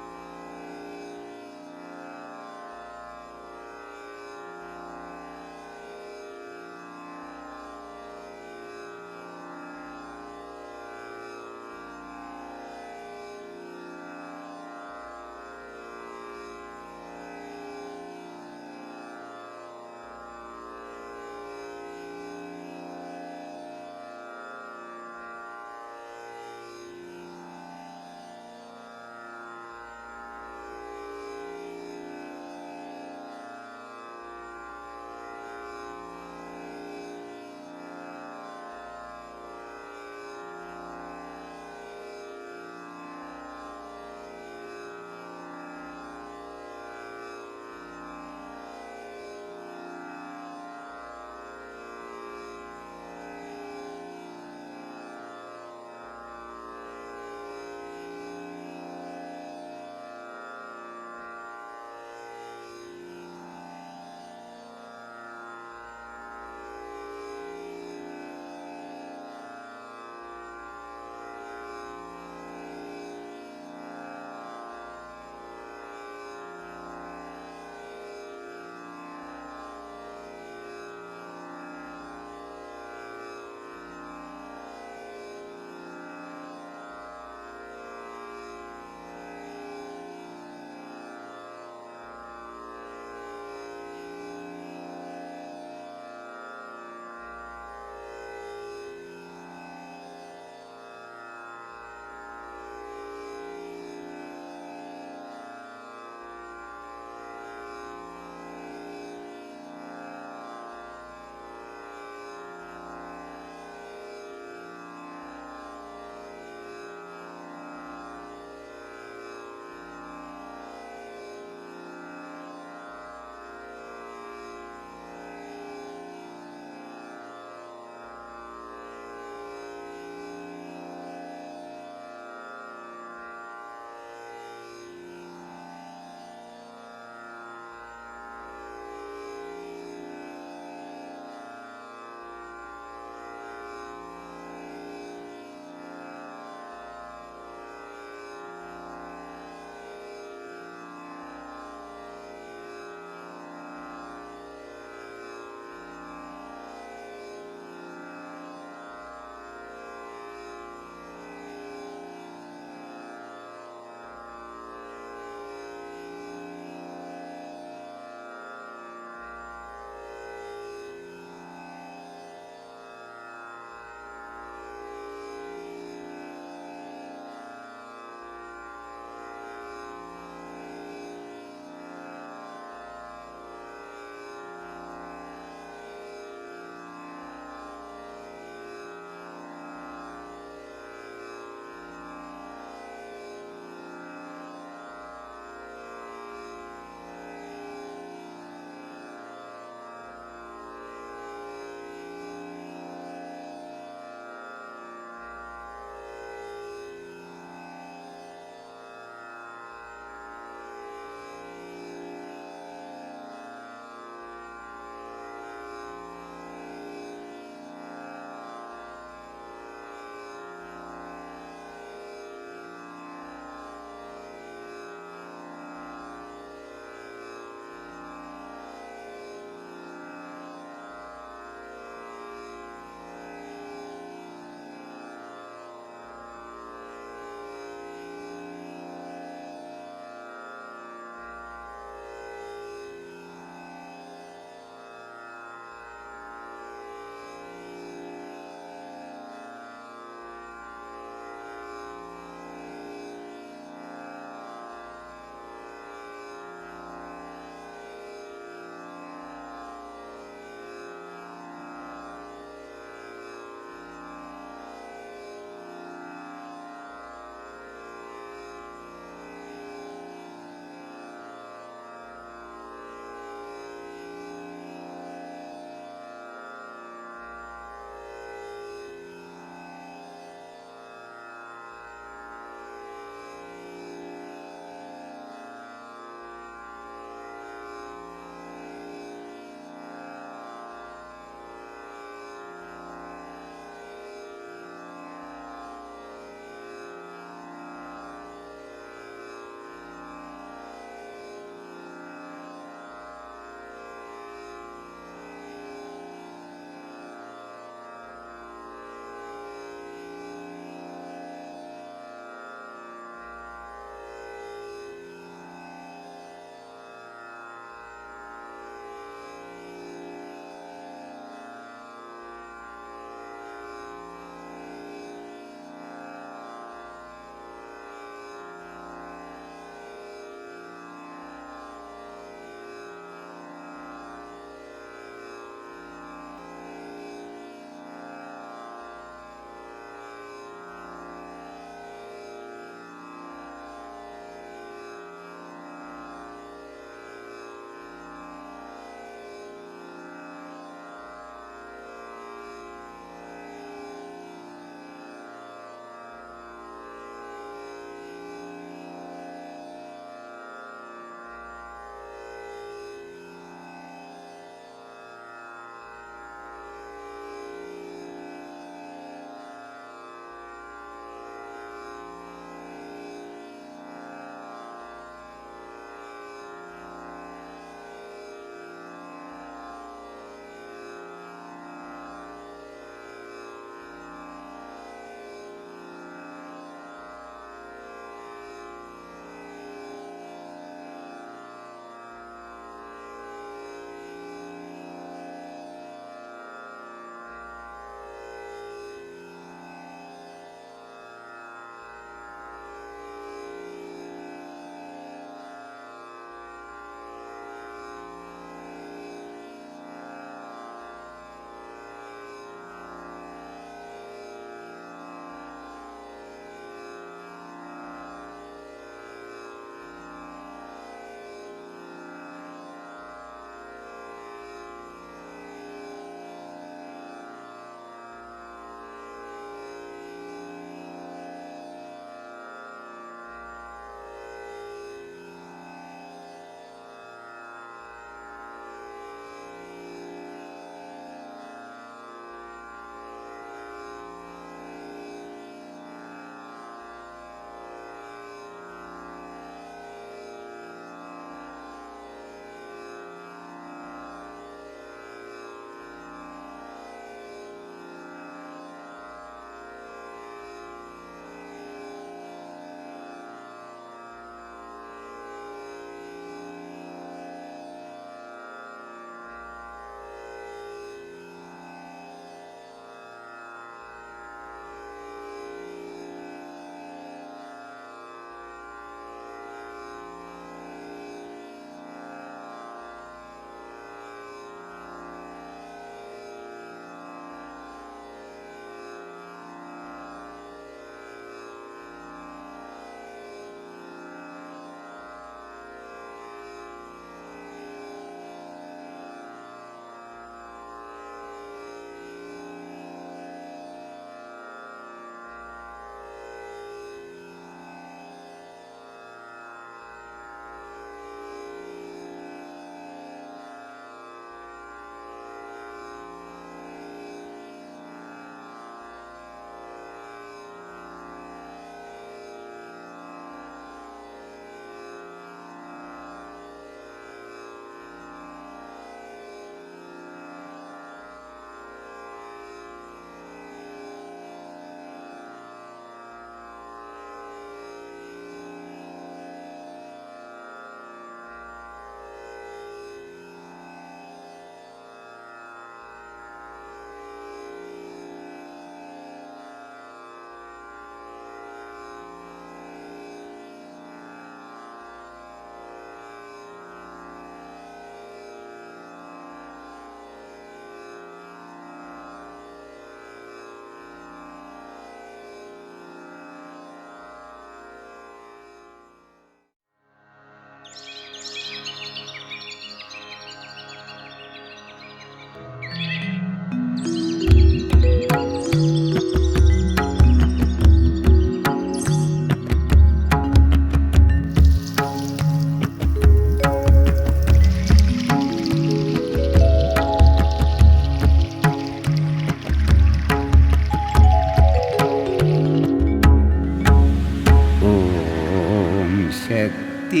ॐ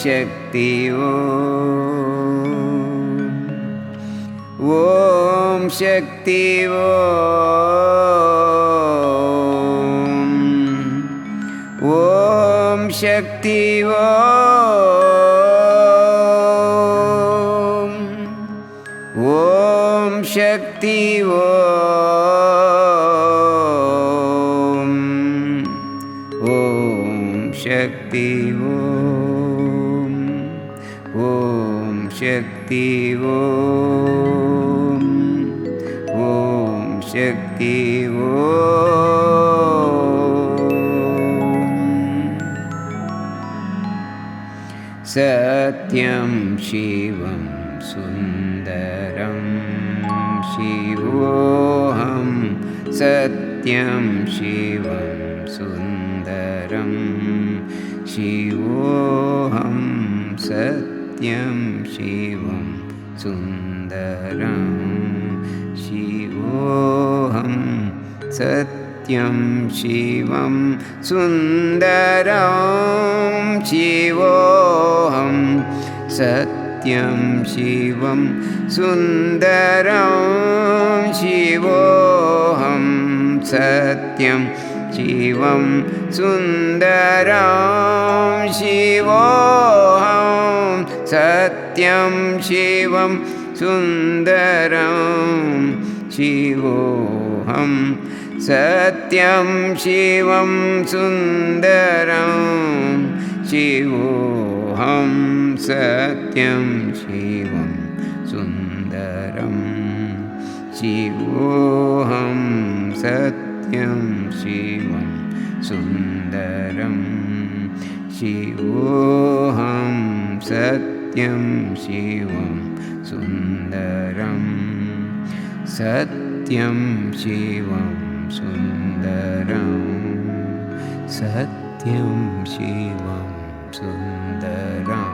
शक्ति ॐ शक्ति ॐ शक्ति ॐ शक्ति ॐ शक्ति ॐ शक्ति ॐ शक्ति सत्यं शिवं सुन्दरं शिवोऽहं सत्यं शिवं सुन्दरं शिवोऽहं सत्यं शिवं सुन्दरं शिवोऽहं सत्यं शिवं सुन्दरं शिवोऽहं सत्यं शिवं सुन्दरं शिवोऽहं सत्यं शिवं सुन्दरं शिवोऽहं सत्यं शिवं सुन्दरं शिवोऽहं सत्यं शिवं सुन्दरं शिवोऽहं सत्यं शिवं सुन्दरं शिवोऽहं सत्यं शिवं सुन्दरं शिवोऽहं सत्यं शिवं सुन्दरं सत्यं शिवं सुन्दरं सत्यं शिवं सुन्दरं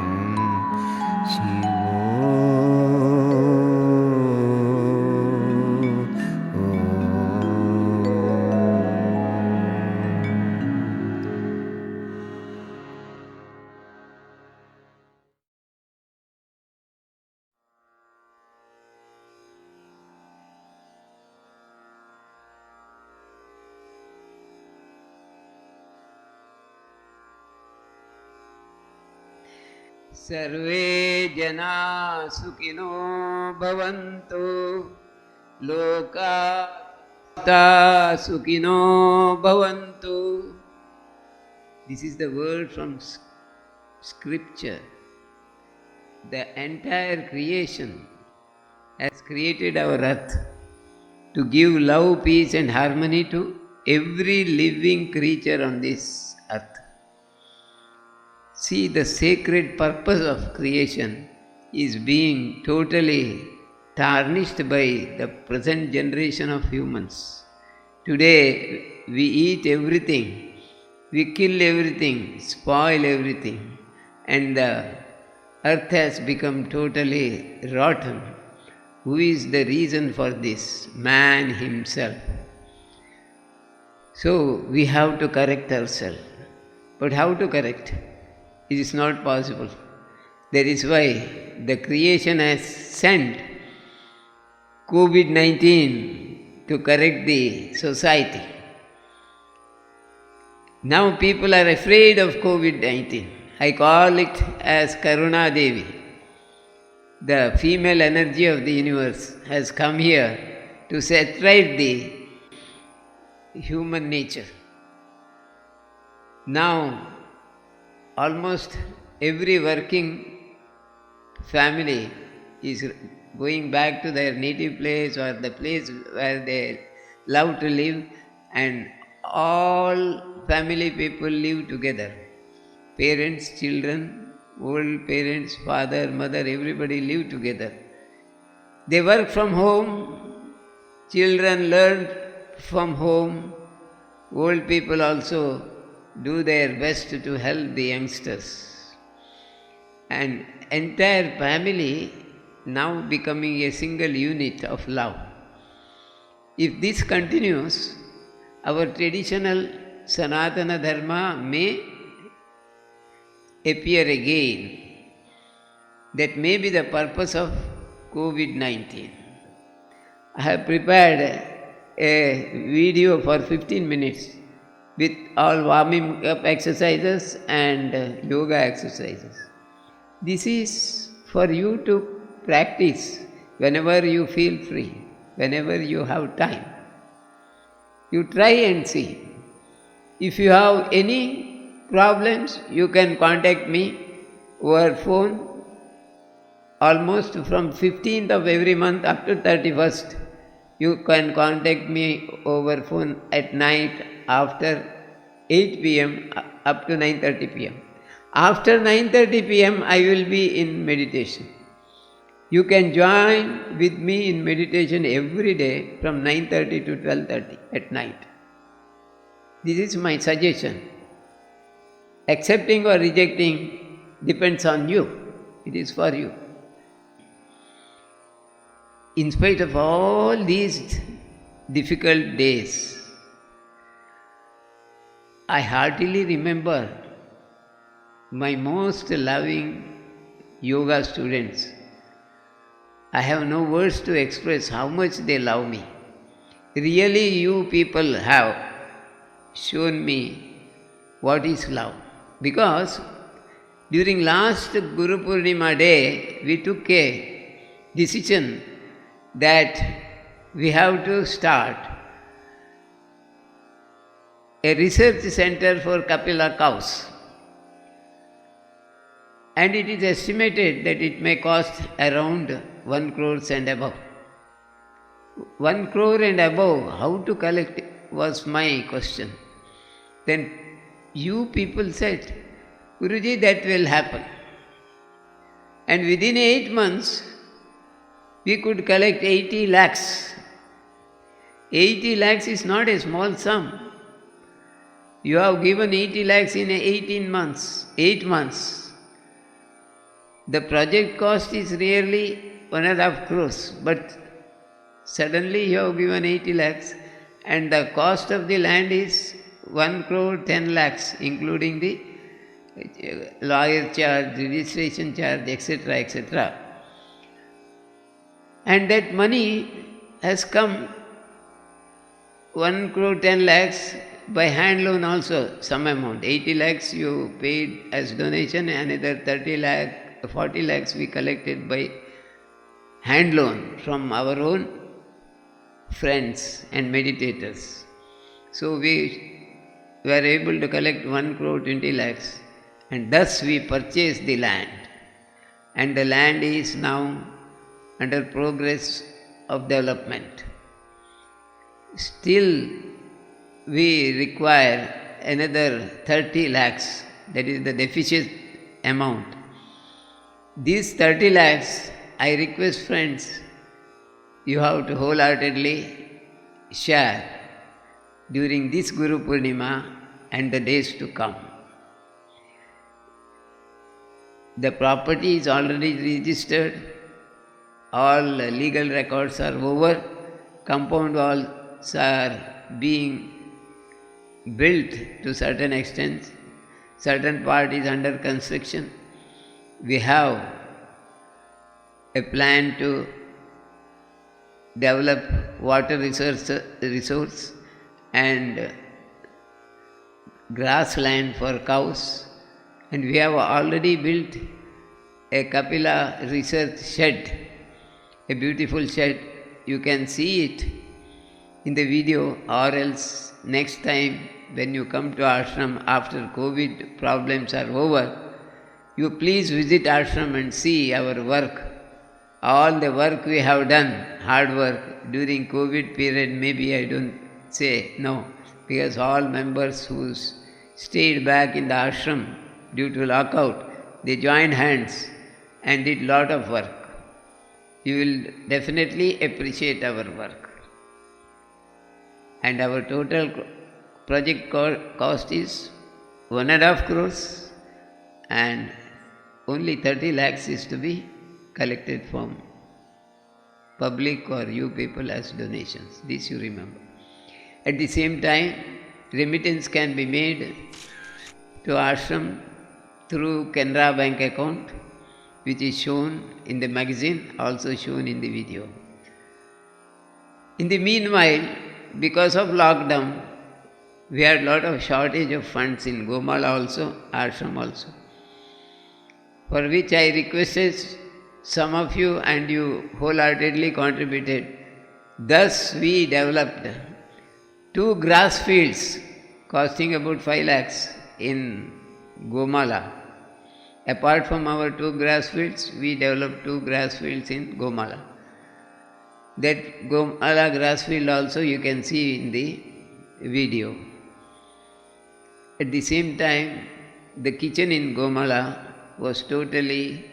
सर्वे जना सुखिनो भवन्तु लोका सुखिनो भवन्तु. This is the word from scripture. The entire creation has created our earth to give love, peace and harmony to every living creature on this earth. See, the sacred purpose of creation is being totally tarnished by the present generation of humans. Today, we eat everything, we kill everything, spoil everything, and the earth has become totally rotten. Who is the reason for this? Man himself. So, we have to correct ourselves. But how to correct? It is not possible. That is why the creation has sent COVID-19 to correct the society. Now people are afraid of COVID-19. I call it as Karuna Devi. The female energy of the universe has come here to set right the human nature. Now, almost every working family is going back to their native place or the place where they love to live, and all family people live together. Parents, children, old parents, father, mother, everybody live together. They work from home, children learn from home, old people also do their best to help the youngsters. And entire family now becoming a single unit of love. If this continues, our traditional Sanatana Dharma may appear again. That may be the purpose of COVID-19. I have prepared a video for 15 minutes with all warming up exercises and yoga exercises. This is for you to practice whenever you feel free, whenever you have time. You try and see. If you have any problems, you can contact me over phone. Almost from 15th of every month up to 31st, you can contact me over phone at night after 8 p.m. up to 9:30 p.m. After 9:30 p.m. I will be in meditation. You can join with me in meditation every day from 9:30 to 12:30 at night. This is my suggestion. Accepting or rejecting depends on you. It is for you. In spite of all these difficult days, I heartily remember my most loving yoga students. I have no words to express how much they love me. Really, you people have shown me what is love. Because during last Guru Purnima day, we took a decision that we have to start a research center for Kapila cows. And it is estimated that it may cost around 1 crore and above. 1 crore and above, how to collect was my question. Then you people said, Guruji, that will happen. And within 8 months, we could collect 80 lakhs. 80 lakhs is not a small sum. You have given 80 lakhs in 18 months, 8 months. The project cost is really 1.5 crores, but suddenly you have given 80 lakhs and the cost of the land is 1 crore 10 lakhs, including the lawyer charge, registration charge, etc., etc. And that money has come 1 crore 10 lakhs by hand loan also, some amount. 80 lakhs you paid as donation, another 40 lakhs we collected by hand loan from our own friends and meditators. So we were able to collect 1 crore 20 lakhs and thus we purchased the land. And the land is now under progress of development. Still, we require another 30 lakhs, that is the deficit amount. These 30 lakhs, I request friends, you have to wholeheartedly share during this Guru Purnima and the days to come. The property is already registered. All legal records are over, compound walls are being built to certain extent, certain part is under construction. We have a plan to develop water resource and grassland for cows, and we have already built a Kapila research shed, a beautiful shed. You can see it in the video, or else next time when you come to ashram after COVID problems are over, you please visit ashram and see our work. All the work we have done, hard work during COVID period, maybe I don't say no, because all members who stayed back in the ashram due to lockout, they joined hands and did lot of work. You will definitely appreciate our work. And our total project cost is 1.5 crores and only 30 lakhs is to be collected from public or you people as donations. This you remember. At the same time, remittance can be made to ashram through Canara Bank account, which is shown in the magazine, also shown in the video. In the meanwhile, because of lockdown, we had a lot of shortage of funds in Gomala also, ashram also, for which I requested some of you and you wholeheartedly contributed. Thus we developed 2 grass fields costing about 5 lakhs in Gomala. Apart from our 2 grass fields, we developed 2 grass fields in Gomala. That Gomala grass field also you can see in the video. At the same time, the kitchen in Gomala was totally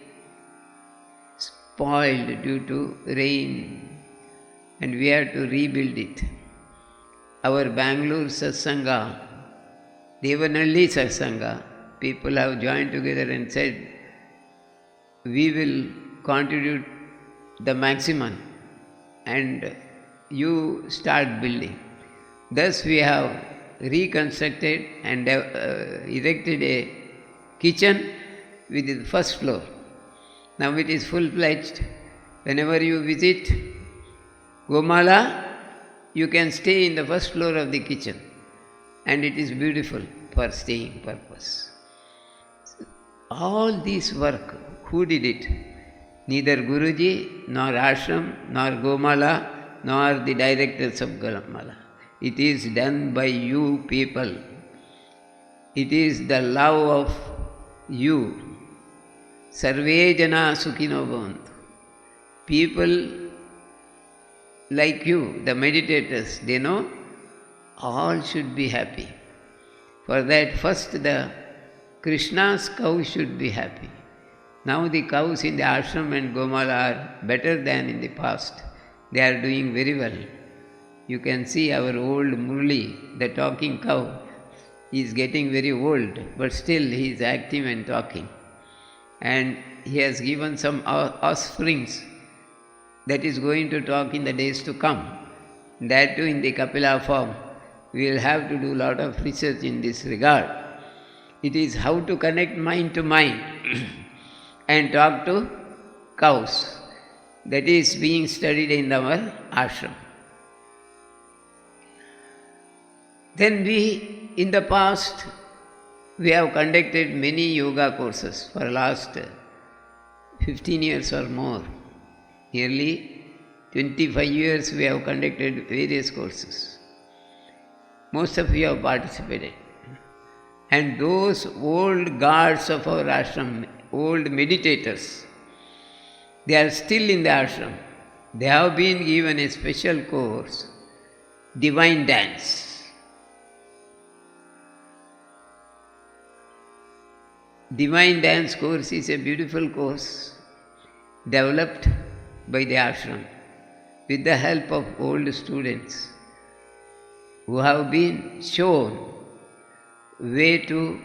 spoiled due to rain and we had to rebuild it. Our Bangalore Satsanga, Devanalli Satsanga, people have joined together and said, we will contribute the maximum and you start building. Thus we have reconstructed and erected a kitchen with the first floor. Now it is full-fledged. Whenever you visit Gomala, you can stay in the first floor of the kitchen and it is beautiful for staying purpose. All this work, who did it? Neither Guruji, nor ashram, nor Gomala, nor the directors of Gomala. It is done by you people. It is the love of you. Sarve jana sukhino bhavantu. People like you, the meditators, they know all should be happy. For that, first the Krishna's cow should be happy. Now the cows in the ashram and Gomala are better than in the past. They are doing very well. You can see our old Murli, the talking cow, is getting very old, but still he is active and talking. And he has given some offsprings that is going to talk in the days to come. That too in the Kapila form. We will have to do a lot of research in this regard. It is how to connect mind to mind and talk to cows. That is being studied in our ashram. Then we, in the past, we have conducted many yoga courses for the last 15 years or more. Nearly 25 years we have conducted various courses. Most of you have participated. And those old guards of our ashram, old meditators, they are still in the ashram. They have been given a special course, divine dance. Divine dance course is a beautiful course developed by the ashram with the help of old students who have been shown way to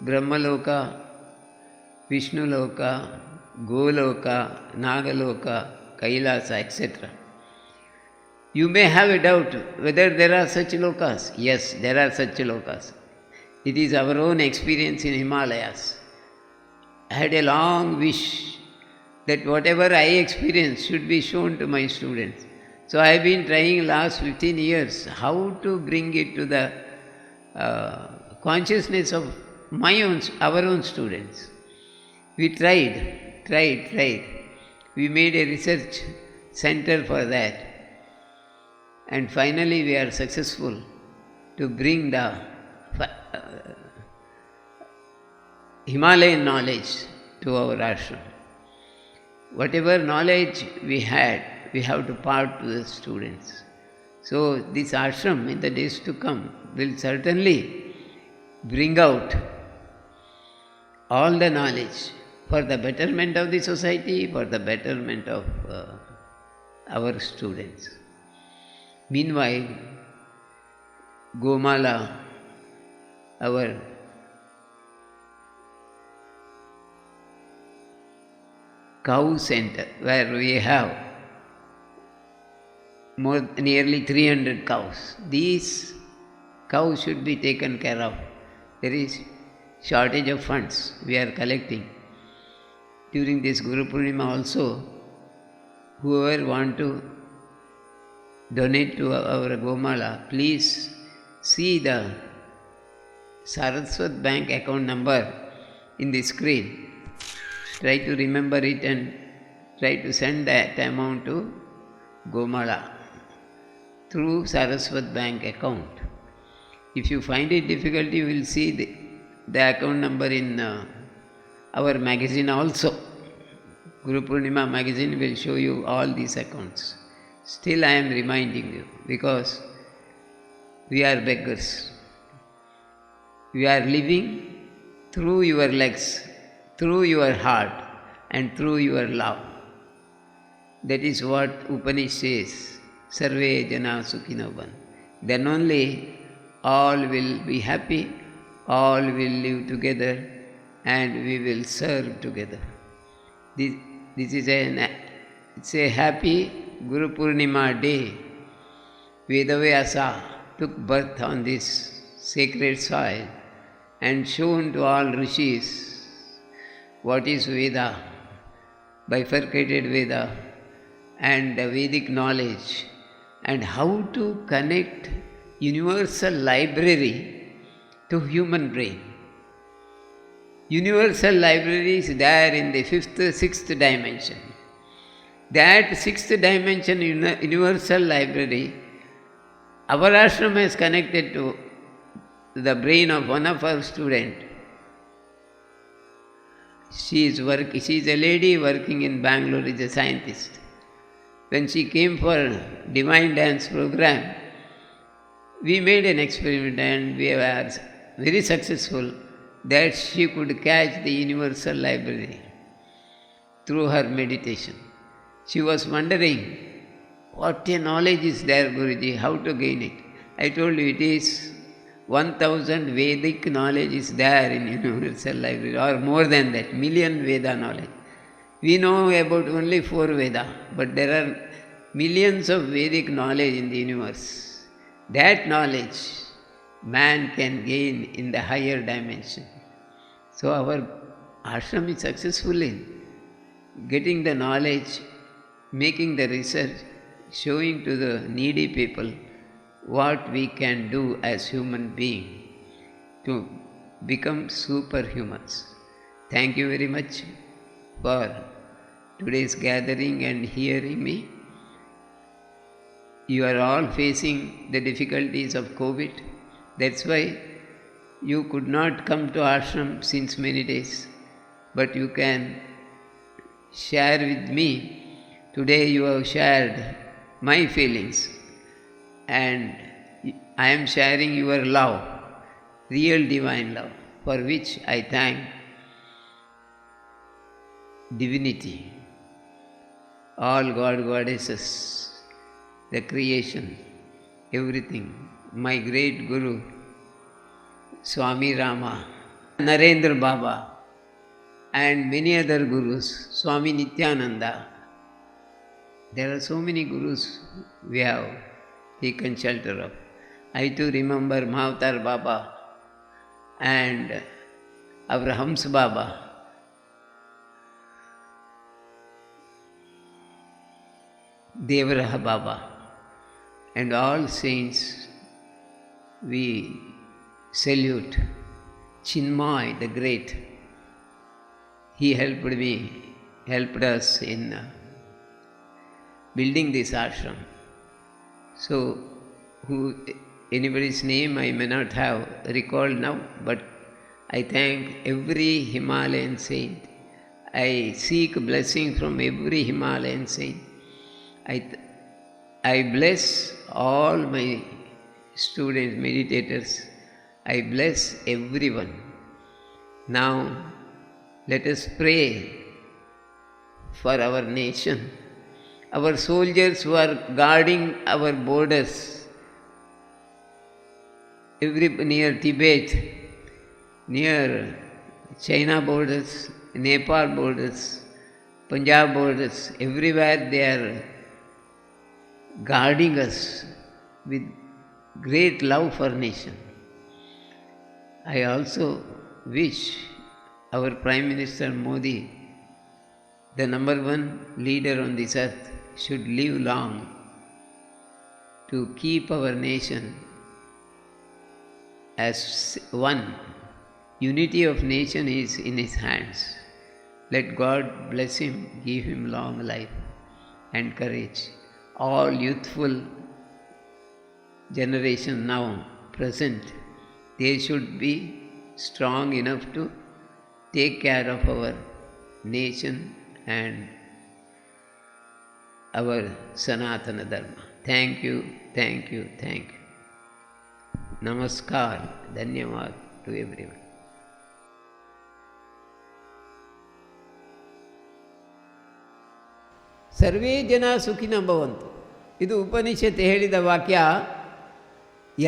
Brahmaloka, Vishnululoka, Goloka, Nagaloka, Kailasa, etc. You may have a doubt whether there are such lokas. Yes, there are such lokas. It is our own experience in Himalayas. I had a long wish that whatever I experienced should be shown to my students. So I have been trying last 15 years how to bring it to the consciousness of our own students. We tried. We made a research center for that. And finally we are successful to bring the Himalayan knowledge to our ashram. Whatever knowledge we had, we have to part to the students. So this ashram in the days to come will certainly bring out all the knowledge for the betterment of the society, for the betterment of our students. Meanwhile, Gomala, our cow center, where we have nearly 300 cows. These cows should be taken care of. There is shortage of funds we are collecting. During this Guru Purnima also, whoever want to donate to our Gomala, please see the Saraswat Bank account number in the screen. Try to remember it and try to send that amount to Gomala through Saraswat Bank account. If you find it difficult, you will see the account number in our magazine also. Guru Purnima magazine will show you all these accounts. Still I am reminding you because we are beggars. We are living through your legs, through your heart and through your love. That is what Upanishad says, Sarve Jana Sukhino Bhavantu. Then only all will be happy, all will live together and we will serve together. This is it's a happy Guru Purnima day. Vedavyasa took birth on this sacred soil and shown to all rishis what is Veda, bifurcated Veda and the Vedic knowledge and how to connect universal library to human brain. Universal library is there in the sixth dimension. That sixth dimension universal library, our ashram is connected to the brain of one of our students. She is a lady working in Bangalore, is a scientist. When she came for divine dance program, we made an experiment and we were very successful that she could catch the universal library through her meditation. She was wondering, what a knowledge is there, Guruji, how to gain it? I told you it is 1000 Vedic knowledge is there in universal library or more than that, million Veda knowledge. We know about only 4 Veda, but there are millions of Vedic knowledge in the universe. That knowledge man can gain in the higher dimension. So our ashram is successful in getting the knowledge, making the research, showing to the needy people what we can do as human beings to become superhumans. Thank you very much for today's gathering and hearing me. You are all facing the difficulties of COVID. That's why you could not come to ashram since many days. But you can share with me. Today you have shared my feelings and I am sharing your love, real divine love, for which I thank divinity, all God, goddesses, the creation, everything, my great Guru, Swami Rama, Narendra Baba, and many other Gurus, Swami Nityananda. There are so many Gurus we have taken shelter of. I too remember Mahavatar Baba and Abrahams Baba. Devaraha Baba and all saints we salute. Chinmay the Great, he helped us in building this ashram. So, anybody's name I may not have recalled now, but I thank every Himalayan saint. I seek blessing from every Himalayan saint. I bless all my students, meditators. I bless everyone. Now, let us pray for our nation. Our soldiers who are guarding our borders, near Tibet, near China borders, Nepal borders, Punjab borders, everywhere they are guarding us with great love for nation. I also wish our Prime Minister Modi, the number one leader on this earth, should live long to keep our nation as one. Unity of nation is in his hands. Let God bless him, give him long life and courage. All youthful generation now present, they should be strong enough to take care of our nation and our Sanatana Dharma. Thank you, thank you, thank you. Namaskar, Dhanyavad to everyone. ಸರ್ವೇ ಜನ ಸುಖಿನೋ ಭವಂತು. ಇದು ಉಪನಿಷತ್ತು ಹೇಳಿದ ವಾಕ್ಯ.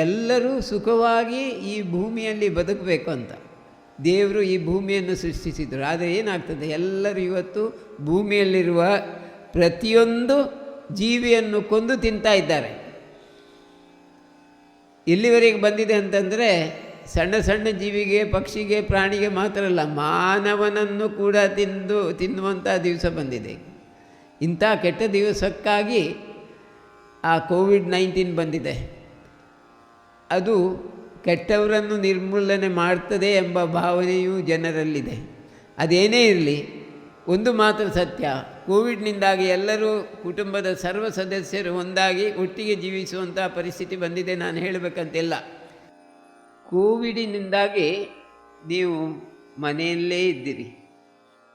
ಎಲ್ಲರೂ ಸುಖವಾಗಿ ಈ ಭೂಮಿಯಲ್ಲಿ ಬದುಕಬೇಕು ಅಂತ ದೇವರು ಈ ಭೂಮಿಯನ್ನು ಸೃಷ್ಟಿಸಿದರು. ಆದರೆ ಏನಾಗ್ತದೆ, ಎಲ್ಲರೂ ಇವತ್ತು ಭೂಮಿಯಲ್ಲಿರುವ ಪ್ರತಿಯೊಂದು ಜೀವಿಯನ್ನು ಕೊಂದು ತಿಂತಾ ಇದ್ದಾರೆ. ಎಲ್ಲಿವರೆಗೆ ಬಂದಿದೆ ಅಂತಂದರೆ, ಸಣ್ಣ ಸಣ್ಣ ಜೀವಿಗೆ, ಪಕ್ಷಿಗೆ, ಪ್ರಾಣಿಗೆ ಮಾತ್ರ ಅಲ್ಲ, ಮಾನವನನ್ನು ಕೂಡ ತಿನ್ನುವಂಥ ದಿವಸ ಬಂದಿದೆ. ಇಂಥ ಕೆಟ್ಟ ದಿವಸಕ್ಕಾಗಿ ಆ ಕೋವಿಡ್-19 ಬಂದಿದೆ. ಅದು ಕೆಟ್ಟವರನ್ನು ನಿರ್ಮೂಲನೆ ಮಾಡ್ತದೆ ಎಂಬ ಭಾವನೆಯೂ ಜನರಲ್ಲಿದೆ. ಅದೇನೇ ಇರಲಿ, ಒಂದು ಮಾತ್ರ ಸತ್ಯ, ಕೋವಿಡ್ನಿಂದಾಗಿ ಎಲ್ಲರೂ ಕುಟುಂಬದ ಸರ್ವ ಸದಸ್ಯರು ಒಂದಾಗಿ ಒಟ್ಟಿಗೆ ಜೀವಿಸುವಂಥ ಪರಿಸ್ಥಿತಿ ಬಂದಿದೆ. ನಾನು ಹೇಳಬೇಕಂತಿಲ್ಲ. ಕೋವಿಡಿನಿಂದಾಗಿ ನೀವು ಮನೆಯಲ್ಲೇ ಇದ್ದೀರಿ,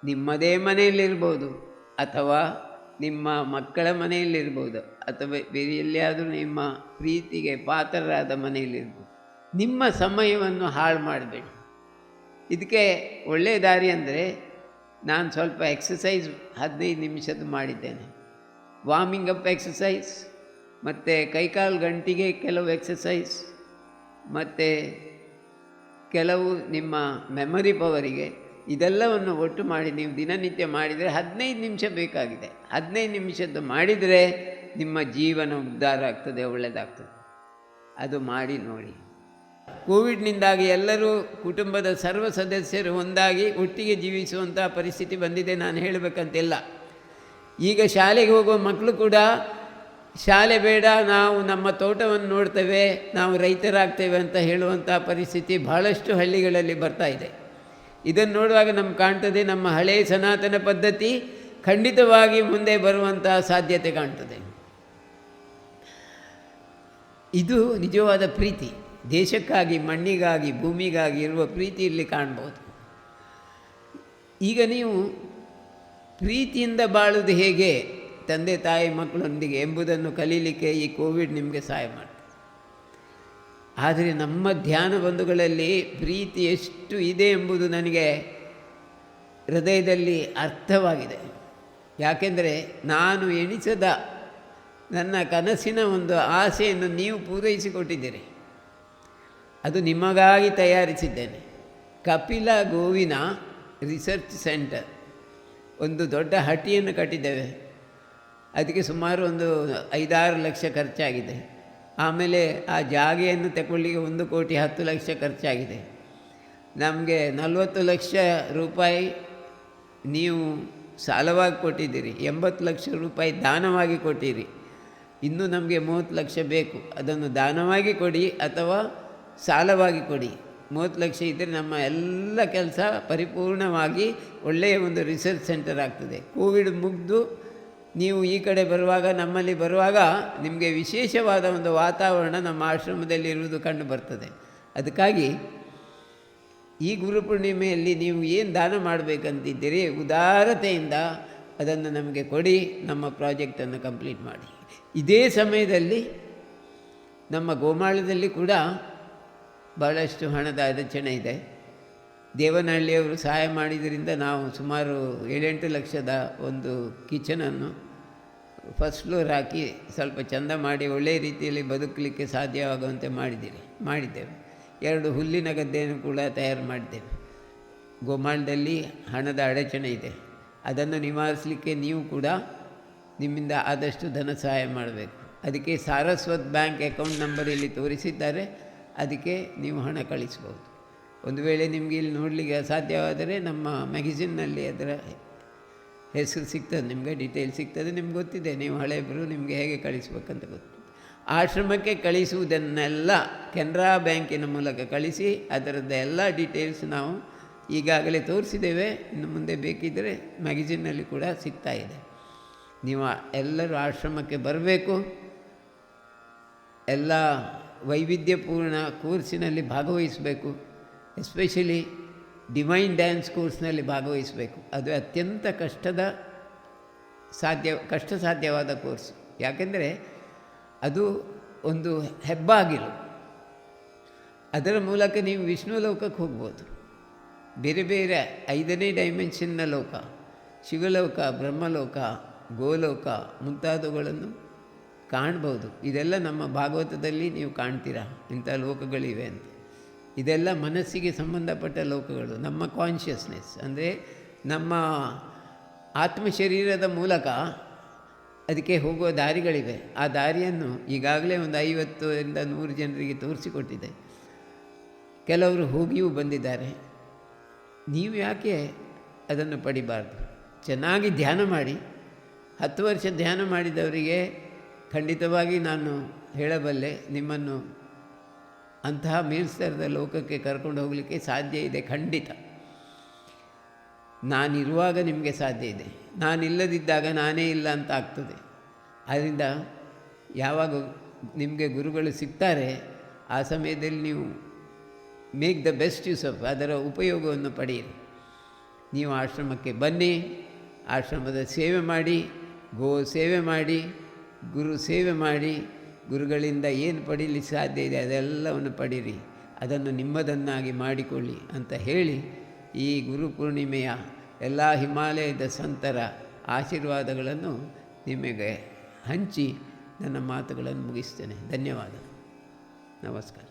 ನಿಮ್ಮದೇ ಮನೆಯಲ್ಲಿರ್ಬೋದು, ಅಥವಾ ನಿಮ್ಮ ಮಕ್ಕಳ ಮನೆಯಲ್ಲಿರ್ಬೋದು, ಅಥವಾ ಬೇರೆ ಎಲ್ಲಿಯಾದರೂ ನಿಮ್ಮ ಪ್ರೀತಿಗೆ ಪಾತ್ರರಾದ ಮನೆಯಲ್ಲಿರ್ಬೋದು. ನಿಮ್ಮ ಸಮಯವನ್ನು ಹಾಳು ಮಾಡಬೇಡಿ. ಇದಕ್ಕೆ ಒಳ್ಳೆಯ ದಾರಿ ಅಂದರೆ, ನಾನು ಸ್ವಲ್ಪ ಎಕ್ಸಸೈಸ್ 15 ನಿಮಿಷದ್ದು ಮಾಡಿದ್ದೇನೆ. ವಾರ್ಮಿಂಗ್ ಅಪ್ ಎಕ್ಸಸೈಸ್, ಮತ್ತು ಕೈಕಾಲು ಗಂಟಿಗೆ ಕೆಲವು ಎಕ್ಸಸೈಸ್, ಮತ್ತು ಕೆಲವು ನಿಮ್ಮ ಮೆಮೊರಿ ಪವರಿಗೆ, ಇದೆಲ್ಲವನ್ನು ಒಟ್ಟು ಮಾಡಿ ನೀವು ದಿನನಿತ್ಯ ಮಾಡಿದರೆ 15 ನಿಮಿಷ ಬೇಕಾಗಿದೆ. 15 ನಿಮಿಷದ್ದು ಮಾಡಿದರೆ ನಿಮ್ಮ ಜೀವನ ಉದ್ಧಾರ ಆಗ್ತದೆ, ಒಳ್ಳೆಯದಾಗ್ತದೆ. ಅದು ಮಾಡಿ ನೋಡಿ. ಕೋವಿಡ್ನಿಂದಾಗಿ ಎಲ್ಲರೂ ಕುಟುಂಬದ ಸರ್ವ ಸದಸ್ಯರು ಒಂದಾಗಿ ಒಟ್ಟಿಗೆ ಜೀವಿಸುವಂಥ ಪರಿಸ್ಥಿತಿ ಬಂದಿದೆ. ನಾನು ಹೇಳಬೇಕಂತಿಲ್ಲ. ಈಗ ಶಾಲೆಗೆ ಹೋಗುವ ಮಕ್ಕಳು ಕೂಡ, ಶಾಲೆ ಬೇಡ, ನಾವು ನಮ್ಮ ತೋಟವನ್ನು ನೋಡ್ತೇವೆ, ನಾವು ರೈತರಾಗ್ತೇವೆ ಅಂತ ಹೇಳುವಂಥ ಪರಿಸ್ಥಿತಿ ಬಹಳಷ್ಟು ಹಳ್ಳಿಗಳಲ್ಲಿ ಬರ್ತಾ ಇದೆ. ಇದನ್ನು ನೋಡುವಾಗ ನಮ್ಗೆ ಕಾಣ್ತದೆ, ನಮ್ಮ ಹಳೆಯ ಸನಾತನ ಪದ್ಧತಿ ಖಂಡಿತವಾಗಿ ಮುಂದೆ ಬರುವಂತಹ ಸಾಧ್ಯತೆ ಕಾಣ್ತದೆ. ಇದು ನಿಜವಾದ ಪ್ರೀತಿ. ದೇಶಕ್ಕಾಗಿ, ಮಣ್ಣಿಗಾಗಿ, ಭೂಮಿಗಾಗಿ ಇರುವ ಪ್ರೀತಿ ಇಲ್ಲಿ ಕಾಣ್ಬೋದು. ಈಗ ನೀವು ಪ್ರೀತಿಯಿಂದ ಬಾಳುವುದು ಹೇಗೆ ತಂದೆ ತಾಯಿ ಮಕ್ಕಳೊಂದಿಗೆ ಎಂಬುದನ್ನು ಕಲೀಲಿಕ್ಕೆ ಈ ಕೋವಿಡ್ ನಿಮಗೆ ಸಹಾಯ ಮಾಡ್ತದೆ. ಆದರೆ ನಮ್ಮ ಧ್ಯಾನ ಬಂಧುಗಳಲ್ಲಿ ಪ್ರೀತಿ ಎಷ್ಟು ಇದೆ ಎಂಬುದು ನನಗೆ ಹೃದಯದಲ್ಲಿ ಅರ್ಥವಾಗಿದೆ. ಯಾಕೆಂದರೆ ನಾನು ಎಣಿಸದ ನನ್ನ ಕನಸಿನ ಒಂದು ಆಸೆಯನ್ನು ನೀವು ಪೂರೈಸಿಕೊಟ್ಟಿದ್ದೀರಿ. ಅದು ನಿಮಗಾಗಿ ತಯಾರಿಸಿದ್ದೇನೆ. ಕಪಿಲ ಗೋವಿನ ರಿಸರ್ಚ್ ಸೆಂಟರ್ ಒಂದು ದೊಡ್ಡ ಹಟ್ಟಿಯನ್ನು ಕಟ್ಟಿದ್ದೇವೆ. ಅದಕ್ಕೆ ಸುಮಾರು ಒಂದು 5-6 ಲಕ್ಷ ಖರ್ಚಾಗಿದೆ. ಆಮೇಲೆ ಆ ಜಾಗೆಯನ್ನು ತಗೊಳ್ಳಿಕ್ಕೆ 1,10,00,000 ಖರ್ಚಾಗಿದೆ. ನಮಗೆ 40 ಲಕ್ಷ ರೂಪಾಯಿ ನೀವು ಸಾಲವಾಗಿ ಕೊಟ್ಟಿದ್ದೀರಿ, 80 ಲಕ್ಷ ರೂಪಾಯಿ ದಾನವಾಗಿ ಕೊಟ್ಟಿರಿ. ಇನ್ನೂ ನಮಗೆ 30 ಲಕ್ಷ ಬೇಕು. ಅದನ್ನು ದಾನವಾಗಿ ಕೊಡಿ ಅಥವಾ ಸಾಲವಾಗಿ ಕೊಡಿ. 30 ಲಕ್ಷ ಇದ್ದರೆ ನಮ್ಮ ಎಲ್ಲ ಕೆಲಸ ಪರಿಪೂರ್ಣವಾಗಿ ಒಳ್ಳೆಯ ಒಂದು ರಿಸರ್ಚ್ ಸೆಂಟರ್ ಆಗ್ತದೆ. ಕೋವಿಡ್ ಮುಗಿದು ನೀವು ಈ ಕಡೆ ಬರುವಾಗ, ನಮ್ಮಲ್ಲಿ ಬರುವಾಗ ನಿಮಗೆ ವಿಶೇಷವಾದ ಒಂದು ವಾತಾವರಣ ನಮ್ಮ ಆಶ್ರಮದಲ್ಲಿ ಇರುವುದು ಕಂಡು ಬರ್ತದೆ. ಅದಕ್ಕಾಗಿ ಈ ಗುರುಪೂರ್ಣಿಮೆಯಲ್ಲಿ ನೀವು ಏನು ದಾನ ಮಾಡಬೇಕಂತಿದ್ದೀರಿ, ಉದಾರತೆಯಿಂದ ಅದನ್ನು ನಮಗೆ ಕೊಡಿ, ನಮ್ಮ ಪ್ರಾಜೆಕ್ಟನ್ನು ಕಂಪ್ಲೀಟ್ ಮಾಡಿ. ಇದೇ ಸಮಯದಲ್ಲಿ ನಮ್ಮ ಗೋಮಾಳದಲ್ಲಿ ಕೂಡ ಭಾಳಷ್ಟು ಹಣದ ಅಡಚಣೆ ಇದೆ. ದೇವನಹಳ್ಳಿಯವರು ಸಹಾಯ ಮಾಡಿದ್ದರಿಂದ ನಾವು ಸುಮಾರು 7-8 ಲಕ್ಷದ ಒಂದು ಕಿಚನನ್ನು ಫಸ್ಟ್ ಫ್ಲೋರ್ ಹಾಕಿ ಸ್ವಲ್ಪ ಚೆಂದ ಮಾಡಿ ಒಳ್ಳೆಯ ರೀತಿಯಲ್ಲಿ ಬದುಕಲಿಕ್ಕೆ ಸಾಧ್ಯವಾಗುವಂತೆ ಮಾಡಿದ್ದೇವೆ. 2 ಹುಲ್ಲಿನ ಗದ್ದೆಯನ್ನು ಕೂಡ ತಯಾರು ಮಾಡಿದ್ದೇವೆ. ಗೋಮಾಳದಲ್ಲಿ ಹಣದ ಅಡಚಣೆ ಇದೆ. ಅದನ್ನು ನಿವಾರಿಸಲಿಕ್ಕೆ ನೀವು ಕೂಡ ನಿಮ್ಮಿಂದ ಆದಷ್ಟು ಧನ ಸಹಾಯ ಮಾಡಬೇಕು. ಅದಕ್ಕೆ ಸಾರಸ್ವತ್ ಬ್ಯಾಂಕ್ ಅಕೌಂಟ್ ನಂಬರ್ ಇಲ್ಲಿ ತೋರಿಸಿದ್ದಾರೆ, ಅದಕ್ಕೆ ನೀವು ಹಣ ಕಳಿಸ್ಬೋದು. ಒಂದು ವೇಳೆ ನಿಮಗೆ ಇಲ್ಲಿ ನೋಡಲಿಕ್ಕೆ ಸಾಧ್ಯವಾದರೆ ನಮ್ಮ ಮ್ಯಾಗಝಿನ್ನಲ್ಲಿ ಅದರ ಹೆಸರು ಸಿಗ್ತದೆ, ನಿಮಗೆ ಡೀಟೇಲ್ ಸಿಗ್ತದೆ. ನಿಮ್ಗೆ ಗೊತ್ತಿದೆ, ನೀವು ಹಳೆಯವರು, ನಿಮಗೆ ಹೇಗೆ ಕಳಿಸ್ಬೇಕಂತ ಗೊತ್ತು. ಆಶ್ರಮಕ್ಕೆ ಕಳಿಸುವುದನ್ನೆಲ್ಲ ಕೆನರಾ ಬ್ಯಾಂಕಿನ ಮೂಲಕ ಕಳಿಸಿ ಅದರದ್ದು ಎಲ್ಲ ಡೀಟೇಲ್ಸ್ ನಾವು ಈಗಾಗಲೇ ತೋರಿಸಿದ್ದೇವೆ. ಇನ್ನು ಮುಂದೆ ಬೇಕಿದ್ದರೆ ಮ್ಯಾಗಝಿನ್ನಲ್ಲಿ ಕೂಡ ಸಿಗ್ತಾ ಇದೆ. ನೀವು ಎಲ್ಲರೂ ಆಶ್ರಮಕ್ಕೆ ಬರಬೇಕು. ಎಲ್ಲ ವೈವಿಧ್ಯಪೂರ್ಣ ಕೋರ್ಸಿನಲ್ಲಿ ಭಾಗವಹಿಸಬೇಕು. ಎಸ್ಪೆಷಲಿ ಡಿವೈನ್ ಡ್ಯಾನ್ಸ್ ಕೋರ್ಸ್ನಲ್ಲಿ ಭಾಗವಹಿಸಬೇಕು. ಅದು ಅತ್ಯಂತ ಕಷ್ಟ ಸಾಧ್ಯವಾದ ಕೋರ್ಸ್. ಯಾಕೆಂದರೆ ಅದು ಒಂದು ಹೆಬ್ಬಾಗಿಲು. ಅದರ ಮೂಲಕ ನೀವು ವಿಷ್ಣು ಲೋಕಕ್ಕೆ ಹೋಗ್ಬೋದು. ಬೇರೆ ಬೇರೆ 5ನೇ ಡೈಮೆನ್ಷನ್ನ ಲೋಕ, ಶಿವಲೋಕ, ಬ್ರಹ್ಮಲೋಕ, ಗೋಲೋಕ ಮುಂತಾದವುಗಳನ್ನು ಕಾಣ್ಬೋದು. ಇದೆಲ್ಲ ನಮ್ಮ ಭಾಗವತದಲ್ಲಿ ನೀವು ಕಾಣ್ತೀರಾ, ಇಂಥ ಲೋಕಗಳಿವೆ ಅಂತ. ಇದೆಲ್ಲ ಮನಸ್ಸಿಗೆ ಸಂಬಂಧಪಟ್ಟ ಲೋಕಗಳು. ನಮ್ಮ ಕಾನ್ಷಿಯಸ್ನೆಸ್ ಅಂದರೆ ನಮ್ಮ ಆತ್ಮ ಶರೀರದ ಮೂಲಕ ಅದಕ್ಕೆ ಹೋಗುವ ದಾರಿಗಳಿವೆ. ಆ ದಾರಿಯನ್ನು ಈಗಾಗಲೇ ಒಂದು 50ರಿಂದ 100 ಜನರಿಗೆ ತೋರಿಸಿಕೊಟ್ಟಿದೆ. ಕೆಲವರು ಹೋಗಿಯೂ ಬಂದಿದ್ದಾರೆ. ನೀವು ಯಾಕೆ ಅದನ್ನು ಪಡಿಬಾರ್ದು? ಚೆನ್ನಾಗಿ ಧ್ಯಾನ ಮಾಡಿ. 10 ವರ್ಷ ಧ್ಯಾನ ಮಾಡಿದವರಿಗೆ ಖಂಡಿತವಾಗಿ ನಾನು ಹೇಳಬಲ್ಲೆ, ನಿಮ್ಮನ್ನು ಅಂತಹ ಮೇಲ್ಸ್ತರದ ಲೋಕಕ್ಕೆ ಕರ್ಕೊಂಡು ಹೋಗಲಿಕ್ಕೆ ಸಾಧ್ಯ ಇದೆ, ಖಂಡಿತ. ನಾನಿರುವಾಗ ನಿಮಗೆ ಸಾಧ್ಯ ಇದೆ, ನಾನಿಲ್ಲದಿದ್ದಾಗ ನಾನೇ ಇಲ್ಲ ಅಂತ ಆಗ್ತದೆ. ಆದ್ದರಿಂದ ಯಾವಾಗ ನಿಮಗೆ ಗುರುಗಳು ಸಿಗ್ತಾರೆ ಆ ಸಮಯದಲ್ಲಿ ನೀವು make the best use of ಅದರ ಉಪಯೋಗವನ್ನು ಪಡೆಯಿರಿ. ನೀವು ಆಶ್ರಮಕ್ಕೆ ಬನ್ನಿ, ಆಶ್ರಮದ ಸೇವೆ ಮಾಡಿ, ಗೋ ಸೇವೆ ಮಾಡಿ, ಗುರು ಸೇವೆ ಮಾಡಿ, ಗುರುಗಳಿಂದ ಏನು ಪಡೀಲಿಕ್ಕೆ ಸಾಧ್ಯ ಇದೆ ಅದೆಲ್ಲವನ್ನು ಪಡೀರಿ, ಅದನ್ನು ನಿಮ್ಮದನ್ನಾಗಿ ಮಾಡಿಕೊಳ್ಳಿ ಅಂತ ಹೇಳಿ ಈ ಗುರು ಪೂರ್ಣಿಮೆಯ ಎಲ್ಲ ಹಿಮಾಲಯದ ಸಂತರ ಆಶೀರ್ವಾದಗಳನ್ನು ನಿಮಗೆ ಹಂಚಿ ನನ್ನ ಮಾತುಗಳನ್ನು ಮುಗಿಸ್ತೇನೆ. ಧನ್ಯವಾದ. ನಮಸ್ಕಾರ.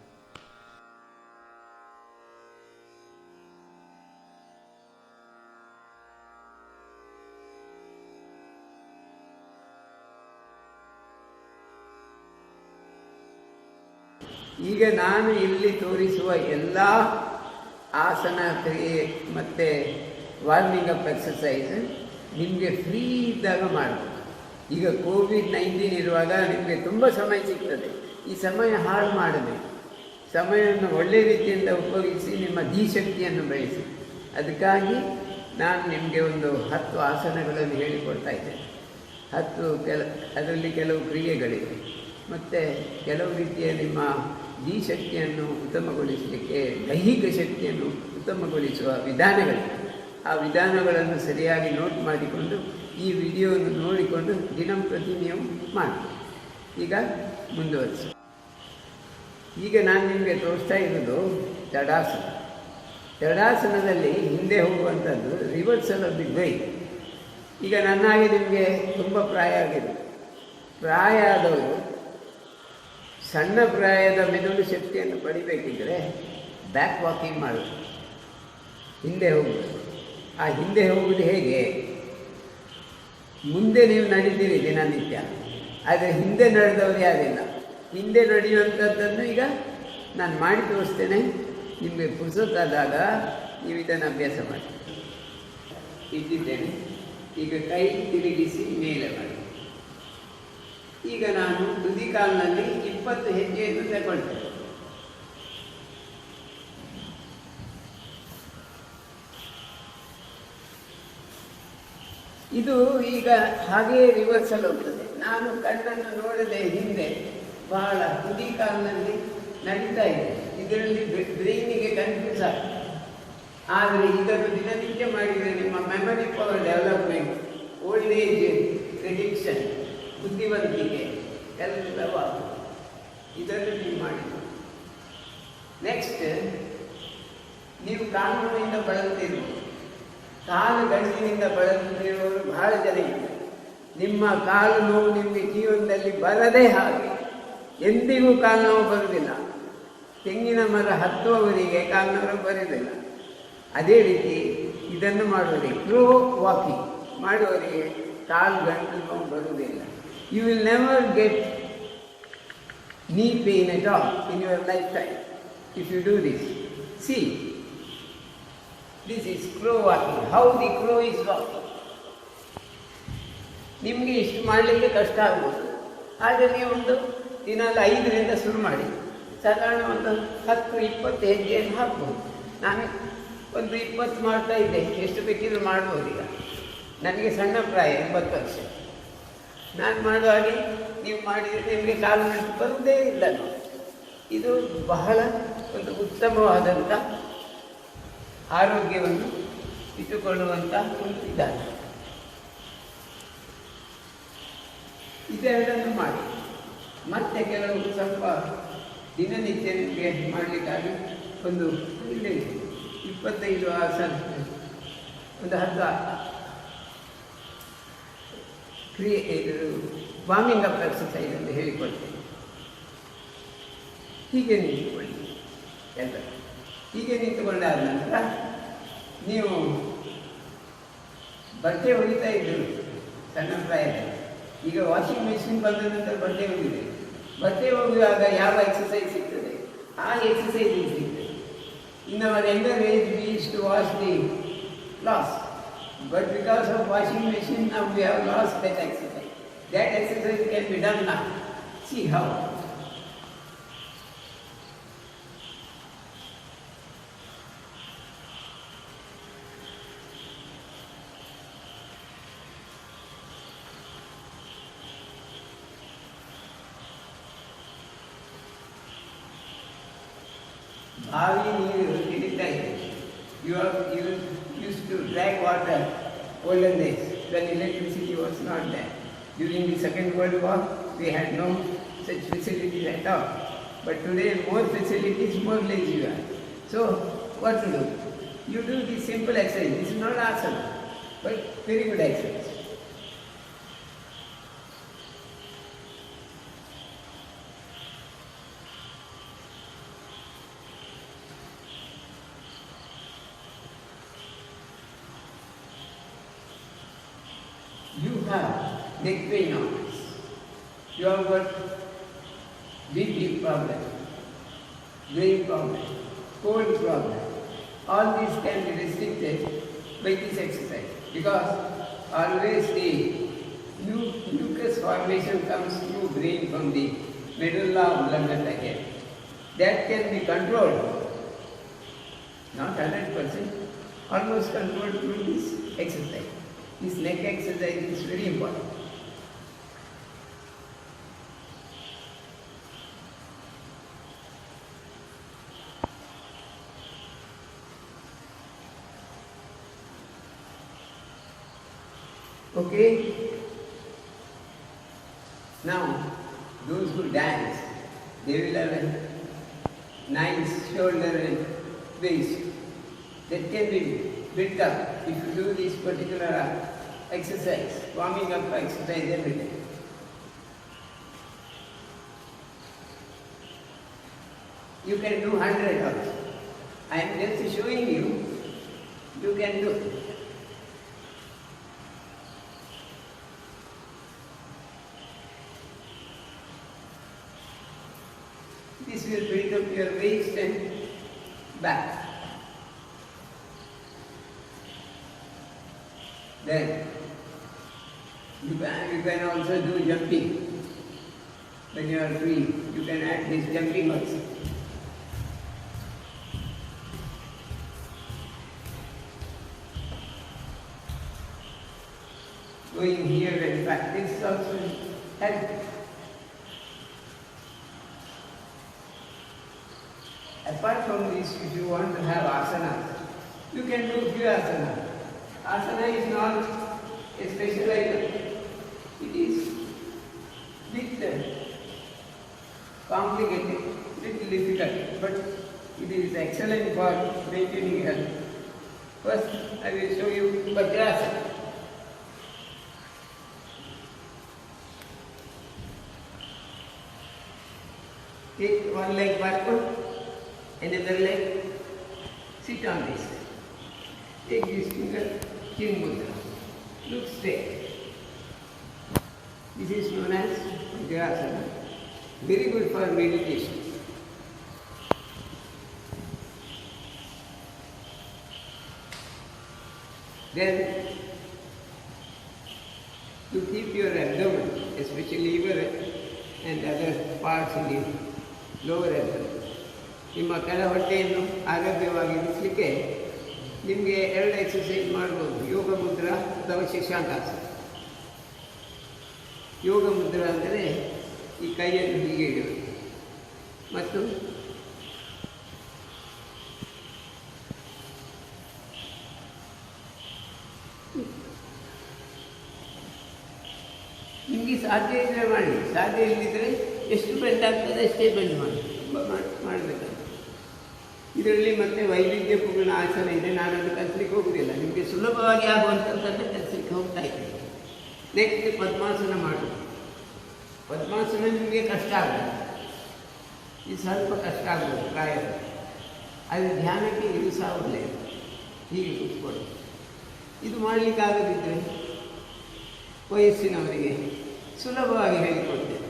ಈಗ ನಾನು ಇಲ್ಲಿ ತೋರಿಸುವ ಎಲ್ಲ ಆಸನ ಕ್ರಿಯೆ ಮತ್ತು ವಾರ್ಮಿಂಗ್ ಅಪ್ ಎಕ್ಸಸೈಸ್ ನಿಮಗೆ ಫ್ರೀ ಇದ್ದಾಗ ಮಾಡಬೇಕು. ಈಗ ಕೋವಿಡ್-19 ಇರುವಾಗ ನಿಮಗೆ ತುಂಬ ಸಮಯ ಸಿಗ್ತದೆ. ಈ ಸಮಯ ಹಾಳು ಮಾಡಬೇಕು. ಸಮಯವನ್ನು ಒಳ್ಳೆಯ ರೀತಿಯಿಂದ ಉಪಯೋಗಿಸಿ ನಿಮ್ಮ ಧೀಶಕ್ತಿಯನ್ನು ಬೆಳೆಸಿ. ಅದಕ್ಕಾಗಿ ನಾನು ನಿಮಗೆ ಒಂದು 10 ಆಸನಗಳನ್ನು ಹೇಳಿಕೊಡ್ತಾ ಇದ್ದೇನೆ. 10 ಅದರಲ್ಲಿ ಕೆಲವು ಕ್ರಿಯೆಗಳಿವೆ ಮತ್ತು ಕೆಲವು ರೀತಿಯ ನಿಮ್ಮ ಧೀಶಕ್ತಿಯನ್ನು ಉತ್ತಮಗೊಳಿಸಲಿಕ್ಕೆ ದೈಹಿಕ ಶಕ್ತಿಯನ್ನು ಉತ್ತಮಗೊಳಿಸುವ ವಿಧಾನಗಳಿವೆ. ಆ ವಿಧಾನಗಳನ್ನು ಸರಿಯಾಗಿ ನೋಟ್ ಮಾಡಿಕೊಂಡು ಈ ವಿಡಿಯೋವನ್ನು ನೋಡಿಕೊಂಡು ದಿನಂಪ್ರತಿ ನೀವು ಮಾಡಿ. ಈಗ ಮುಂದುವರಿಸಿ. ಈಗ ನಾನು ನಿಮಗೆ ತೋರಿಸ್ತಾ ಇರೋದು ತಡಾಸನ. ತಡಾಸನದಲ್ಲಿ ಹಿಂದೆ ಹೋಗುವಂಥದ್ದು ರಿವರ್ಸಲ್ ಆಫ್ ದಿ ಬ್ರೈನ್. ಈಗ ನನ್ನಾಗೆ ನಿಮಗೆ ತುಂಬ ಪ್ರಾಯ ಆಗಿದೆ. ಪ್ರಾಯ ಆದವರು ಸಣ್ಣ ಪ್ರಾಯದ ಮೆದುಳು ಶಕ್ತಿಯನ್ನು ಪಡಿಬೇಕಿದ್ರೆ ಬ್ಯಾಕ್ ವಾಕಿಂಗ್ ಮಾಡೋದು, ಹಿಂದೆ ಹೋಗುವುದು. ಆ ಹಿಂದೆ ಹೋಗುವುದು ಹೇಗೆ? ಮುಂದೆ ನೀವು ನಡೀತೀರಿ ದಿನನಿತ್ಯ, ಆದರೆ ಹಿಂದೆ ನಡೆದವರು ಯಾರಿಲ್ಲ. ಹಿಂದೆ ನಡೆಯುವಂಥದ್ದನ್ನು ಈಗ ನಾನು ಮಾಡಿ ತೋರಿಸ್ತೇನೆ. ನಿಮಗೆ ಪುರ್ಸೊತ್ತಾದಾಗ ನೀವು ಇದನ್ನು ಅಭ್ಯಾಸ ಮಾಡಿ. ಇಟ್ಟಿದ್ದೇನೆ. ಈಗ ಕೈ ತಿರುಗಿಸಿ ಮೇಲೆ ಮಾಡಿ. ಈಗ ನಾನು ತುದಿ ಕಾಲಿನಲ್ಲಿ 20 ಹೆಜ್ಜೆಯನ್ನು ತಗೊಳ್ತೇನೆ. ಇದು ಈಗ ಹಾಗೆಯೇ ರಿವರ್ಸಲ್ ಹೋಗ್ತದೆ. ನಾನು ಕಣ್ಣನ್ನು ನೋಡದೆ ಹಿಂದೆ ಬಹಳ ತುದಿ ಕಾಲಿನಲ್ಲಿ ನಡೀತಾ ಇದೆ. ಇದರಲ್ಲಿ ಬ್ರೈನಿಗೆ ಕನ್ಫ್ಯೂಸ್ ಆಗ್ತದೆ. ಆದರೆ ಇದನ್ನು ದಿನನಿತ್ಯ ಮಾಡಿದರೆ ನಿಮ್ಮ memory power development, old age prediction, ಬುದ್ಧಿವಂತಿಕೆ ಎಲ್ಲವೂ ಆಗ್ತದೆ. ಇದನ್ನು ನೀವು ಮಾಡಿ. ನೆಕ್ಸ್ಟ್, ನೀವು ಕಾನೂನಿನಿಂದ ಬಳಲ್ತಿರ್ಬೋದು. ಕಾಲು ಗಂಟಿನಿಂದ ಬಳಲುತ್ತಿರುವವರು ಬಹಳ ಜನ ಇದ್ದಾರೆ. ನಿಮ್ಮ ಕಾಲು ನೋವು ನಿಮಗೆ ಜೀವನದಲ್ಲಿ ಬರದೇ ಹಾಗೆ. ಎಂದಿಗೂ ಕಾಲು ನೋವು ಬರುವುದಿಲ್ಲ. ತೆಂಗಿನ ಮರ ಹತ್ತುವವರಿಗೆ ಕಾಲು ನೋವು ಬರುವುದಿಲ್ಲ. ಅದೇ ರೀತಿ ಇದನ್ನು ಮಾಡುವವರಿಗೆ, ಸ್ಲೋ ವಾಕಿಂಗ್ ಮಾಡುವವರಿಗೆ ಕಾಲು ಗಂಟು ನೋವು ಬರುವುದಿಲ್ಲ. You will never get knee pain at all in your lifetime if you do this. See, this is crow walking. How the crow is walking. ನಿಮಗೆ ಇಷ್ಟು ಮಾಡಲಿಕ್ಕೆ ಕಷ್ಟ ಆಗ್ಬೋದು. ಆದರೆ ನೀವೊಂದು ದಿನಾಲು 5ರಿಂದ ಶುರು ಮಾಡಿ ಸಾಧಾರಣ ಒಂದು 10-20 ಹೆಜ್ಜೆಯನ್ನು ಹಾಕ್ಬೋದು. ನಾನು ಒಂದು 20 ಮಾಡ್ತಾ ಇದ್ದೆ, ಎಷ್ಟು ಬೇಕಿದ್ರೂ ಮಾಡ್ಬೋದು. ಈಗ ನನಗೆ ಸಣ್ಣ ಪ್ರಾಯ, 80 ವರ್ಷ. ನಾನು ಮಾಡುವಾಗೆ ನೀವು ಮಾಡಿದರೆ ನಿಮಗೆ ಕಾಲು ಮೆಂಟು ಬರುವುದೇ ಇಲ್ಲ. ಇದು ಬಹಳ ಒಂದು ಉತ್ತಮವಾದಂಥ ಆರೋಗ್ಯವನ್ನು ಇಟ್ಟುಕೊಳ್ಳುವಂಥ ಒಂದು ವಿಧಾನ. ಇದೆರಡನ್ನು ಮಾಡಿ ಮತ್ತೆ ಕೆಲವು ಸ್ವಲ್ಪ ದಿನನಿತ್ಯ ನಿಮಗೆ ಮಾಡಲಿಕ್ಕಾಗಿ ಒಂದು ಇಲ್ಲಿ 25 ಆಸನ, ಒಂದು 10 ಇದು ವಾರ್ಮಿಂಗ್ ಅಪ್ ಎಕ್ಸಸೈಸ್ ಅಂತ ಹೇಳಿಕೊಳ್ತೇನೆ. ಹೀಗೆ ನಿಂತುಕೊಳ್ಳಿ ಎಲ್ಲ. ಹೀಗೆ ನಿಂತುಕೊಂಡಾದ ನಂತರ ನೀವು ಬಟ್ಟೆ ಒಗಿತಾ ಇದ್ದರು ಸಣ್ಣ ಪ್ರಾಯದಲ್ಲಿ. ಈಗ ವಾಷಿಂಗ್ ಮೆಷಿನ್ ಬಂದ ನಂತರ ಬಟ್ಟೆ ಒಗಿದೆ. ಬಟ್ಟೆ ಒಗೆಯುವಾಗ ಯಾವ ಎಕ್ಸಸೈಸ್ ಸಿಗ್ತದೆ ಆ ಎಕ್ಸಸೈಸ್ ಸಿಗ್ತದೆ. In our younger age we used to wash the clothes, but because of washing machine now we have lost that exercise. That exercise can be done now. See how. ಬಾವಿ ನೀರು ಹಿಡಿತಾ ಇದೆ. You used to drag water olden days when electricity was not there. During the Second World War, we had no such facilities at all. But today, more facilities, more lazy you are. So, what to do? You do this simple exercise. This is not asana, but very good exercise. You have neck pain always. You have got BP problem, brain problem, cold problem. All these can be restricted by this exercise because always the mucus formation comes through brain from the medulla oblongata here. That can be controlled, not 100%, almost controlled through this exercise. This neck exercise is very important. Okay? Now, those who dance, they will have a nice shoulder and waist. That can be built up if you do this particular exercise, warming up exercise every day. You can do 100 also. I am just showing you, you can do. This will build up your waist and back. Then you can also do jumping. When you are free, you can add this jumping also. Going here and back, this also helps. Apart from this, if you want to have asana, you can do few asana. Asana is not a special item. It is little complicated, little difficult, but it is excellent for maintaining health. First, I will show you Vajrasana. Take one leg backward, another leg, sit on this. Take this finger, chin mudra. Look straight. This is known as Vajrasana. very good for meditation. Then, to keep your abdomen, especially liver and other parts in the lower abdomen, ನಿಮ್ಮ ಕೆಳ ಹೊಟ್ಟೆಯನ್ನು ಆರೋಗ್ಯವಾಗಿ ಇರಿಸಲಿಕ್ಕೆ ನಿಮಗೆ 2 exercise ಮಾಡ್ಬೋದು, ಯೋಗ ಮುದ್ರಾ ಅಥವಾ ಶಶಾಂಕಾಸನ. ಯೋಗ ಮುದ್ರಾ ಅಂದರೆ ಈ ಕೈಯನ್ನು ಹೀಗೆ ಇಡಬೇಕು ಮತ್ತು ನಿಮಗೆ ಸಾಧ್ಯ ಇದ್ದರೆ ಮಾಡಿ, ಸಾಧ್ಯ ಇಲ್ಲದಿದ್ದರೆ ಎಷ್ಟು ಬೆಂಡ್ ಆಗ್ತದೆ ಅಷ್ಟೇ ಬೆಂಡ್ ಮಾಡಿ, ತುಂಬ ಮಾಡಬೇಕು. ಇದರಲ್ಲಿ ಮತ್ತೆ ವೈವಿಧ್ಯಪೂರ್ಣ ಆಸನ ಇದೆ, ನಾನು ಅದು ಕಲಿಸ್ಲಿಕ್ಕೆ ಹೋಗುವುದಿಲ್ಲ, ನಿಮಗೆ ಸುಲಭವಾಗಿ ಆಗುವಂಥದ್ದನ್ನು ಕಲಿಸ್ಲಿಕ್ಕೆ ಹೋಗ್ತಾ ಇದ್ದೇನೆ. ನೆಕ್ಸ್ಟ್ ಪದ್ಮಾಸನ ಮಾಡೋದು. ಪದ್ಮಾಸನ ನಿಮಗೆ ಕಷ್ಟ ಆಗುತ್ತೆ, ಇದು ಸ್ವಲ್ಪ ಕಷ್ಟ ಆಗ್ಬೋದು ಪ್ರಾಯ, ಅದು ಧ್ಯಾನಕ್ಕೆ ಇದು ಸಹ ಒಳ್ಳೆಯದು. ಹೀಗೆ ಕೂತ್ಕೊಳ್ಳಿ. ಇದು ಮಾಡಲಿಕ್ಕಾಗದಿದ್ದರೆ ವಯಸ್ಸಿನವರಿಗೆ ಸುಲಭವಾಗಿ ಹೇಳಿಕೊಡ್ತೇನೆ.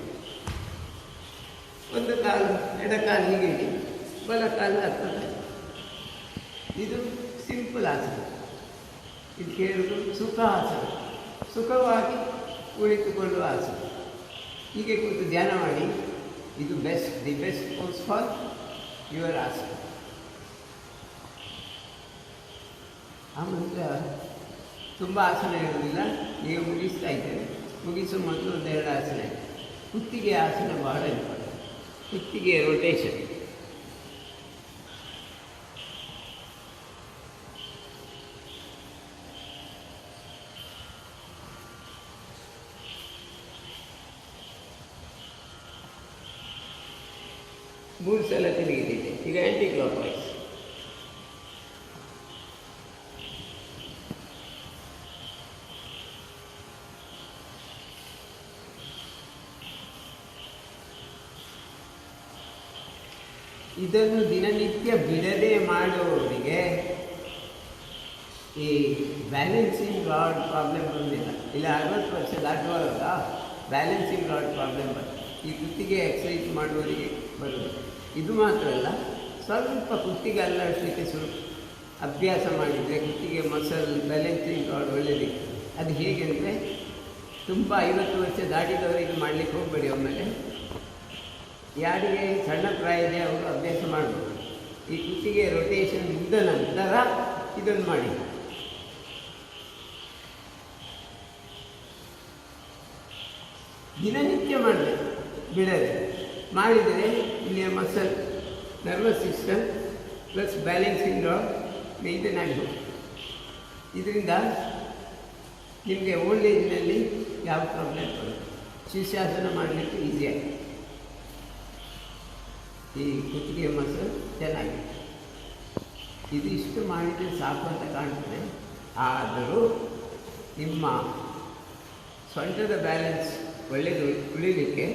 ಒಂದು ಕಾಲು ಎಡಕಾಲು ಹೀಗೆ ಇಡಿ, ಬಲಕಾಲು ಹತ್ತದೆ. ಇದು ಸಿಂಪಲ್ ಆಸನ. ಇದು ಕೇಳುವುದು ಸುಖ ಆಸನ, ಸುಖವಾಗಿ ಕುಳಿತುಕೊಳ್ಳುವ ಆಸನ. ಹೀಗೆ ಕೂತು ಧ್ಯಾನ ಮಾಡಿ. ಇದು the best pose for your ಆಸನ. ಆನಂತರ ತುಂಬ ಆಸನ ಇರೋದಿಲ್ಲ, ಈಗ ಮುಗಿಸ್ತಾ ಇದ್ದೇನೆ. ಮುಗಿಸೋ ಮೊದಲು 1-2 ಆಸನ ಇದೆ. ಕುತ್ತಿಗೆ ಆಸನ ಬಹಳ ಇಂಪಾರ್ಟೆಂಟ್. ಕುತ್ತಿಗೆ ರೊಟೇಷನ್. ಮೂರು ಸಲ ತಿರುಗಿದಿದೆ. ಈಗ ಆ್ಯಂಟಿ ಕ್ಲಾಕ್ ವೈಸ್. ಇದನ್ನು ದಿನನಿತ್ಯ ಬಿಡದೆ ಮಾಡುವವರಿಗೆ ಈ ಬ್ಯಾಲೆನ್ಸಿಂಗ್ ರಾಡ್ ಪ್ರಾಬ್ಲಮ್ ಬಂದಿಲ್ಲ. ಇಲ್ಲ 60 ವರ್ಷ ದಾಟುವಾಗ ಬ್ಯಾಲೆನ್ಸಿಂಗ್ ರಾಡ್ ಪ್ರಾಬ್ಲಮ್ ಬರ್ತದೆ. ಈ ಕುತ್ತಿಗೆ ಎಕ್ಸಸೈಸ್ ಮಾಡುವವರಿಗೆ ಬರುವುದು. ಇದು ಮಾತ್ರ ಅಲ್ಲ, ಸ್ವಲ್ಪ ಕುತ್ತಿಗೆ ಅಲ್ಲಾಡಿಸಲಿಕ್ಕೆ ಸ್ವಲ್ಪ ಅಭ್ಯಾಸ ಮಾಡಿದರೆ ಕುತ್ತಿಗೆ ಮಸಲ್ ಬ್ಯಾಲೆನ್ಸಿಂಗ್ ರಾಡ್ ಒಳ್ಳೆಯದಿತ್ತು. ಅದು ಹೇಗೆ ಅಂದರೆ, ತುಂಬ 50 ವರ್ಷ ದಾಟಿದವರು ಇದು ಮಾಡಲಿಕ್ಕೆ ಹೋಗಬೇಡಿ. ಒಮ್ಮೆಲೆ ಯಾರಿಗೆ ಸಣ್ಣ ಪ್ರಾಯ ಇದೆ ಅವರು ಅಭ್ಯಾಸ ಮಾಡಬಹುದು. ಈ ಕುತ್ತಿಗೆ ರೊಟೇಷನ್ ಮುಗಿದ ನಂತರ ಇದನ್ನು ಮಾಡಿ. ದಿನನಿತ್ಯ ಮಾಡಬೇಕು, ಬಿಡದೆ ಮಾಡಿದರೆ ಇಲ್ಲಿಯ muscle, nervous system plus balancing rod maintain ಆಗಿ ಹೋಗುತ್ತೆ. ಇದರಿಂದ ನಿಮಗೆ ಓಲ್ಡ್ ಏಜ್ನಲ್ಲಿ ಯಾವ ಪ್ರಾಬ್ಲಮ್ ಬರುತ್ತೆ. ಶೀರ್ಷಾಸನ ಮಾಡಲಿಕ್ಕೆ ಈಸಿಯಾಗಿದೆ. ಈ ಕುತ್ತಿಗೆ ಮಸಲ್ ಚೆನ್ನಾಗಿದೆ. ಇದಿಷ್ಟು ಮಾಡಿದರೆ ಸಾಕು ಅಂತ ಕಾಣ್ತದೆ. ಆದರೂ ನಿಮ್ಮ ಸೊಂಟದ ಬ್ಯಾಲೆನ್ಸ್ ಒಳ್ಳೆಯದು ಉಳಿಲಿಕ್ಕೆ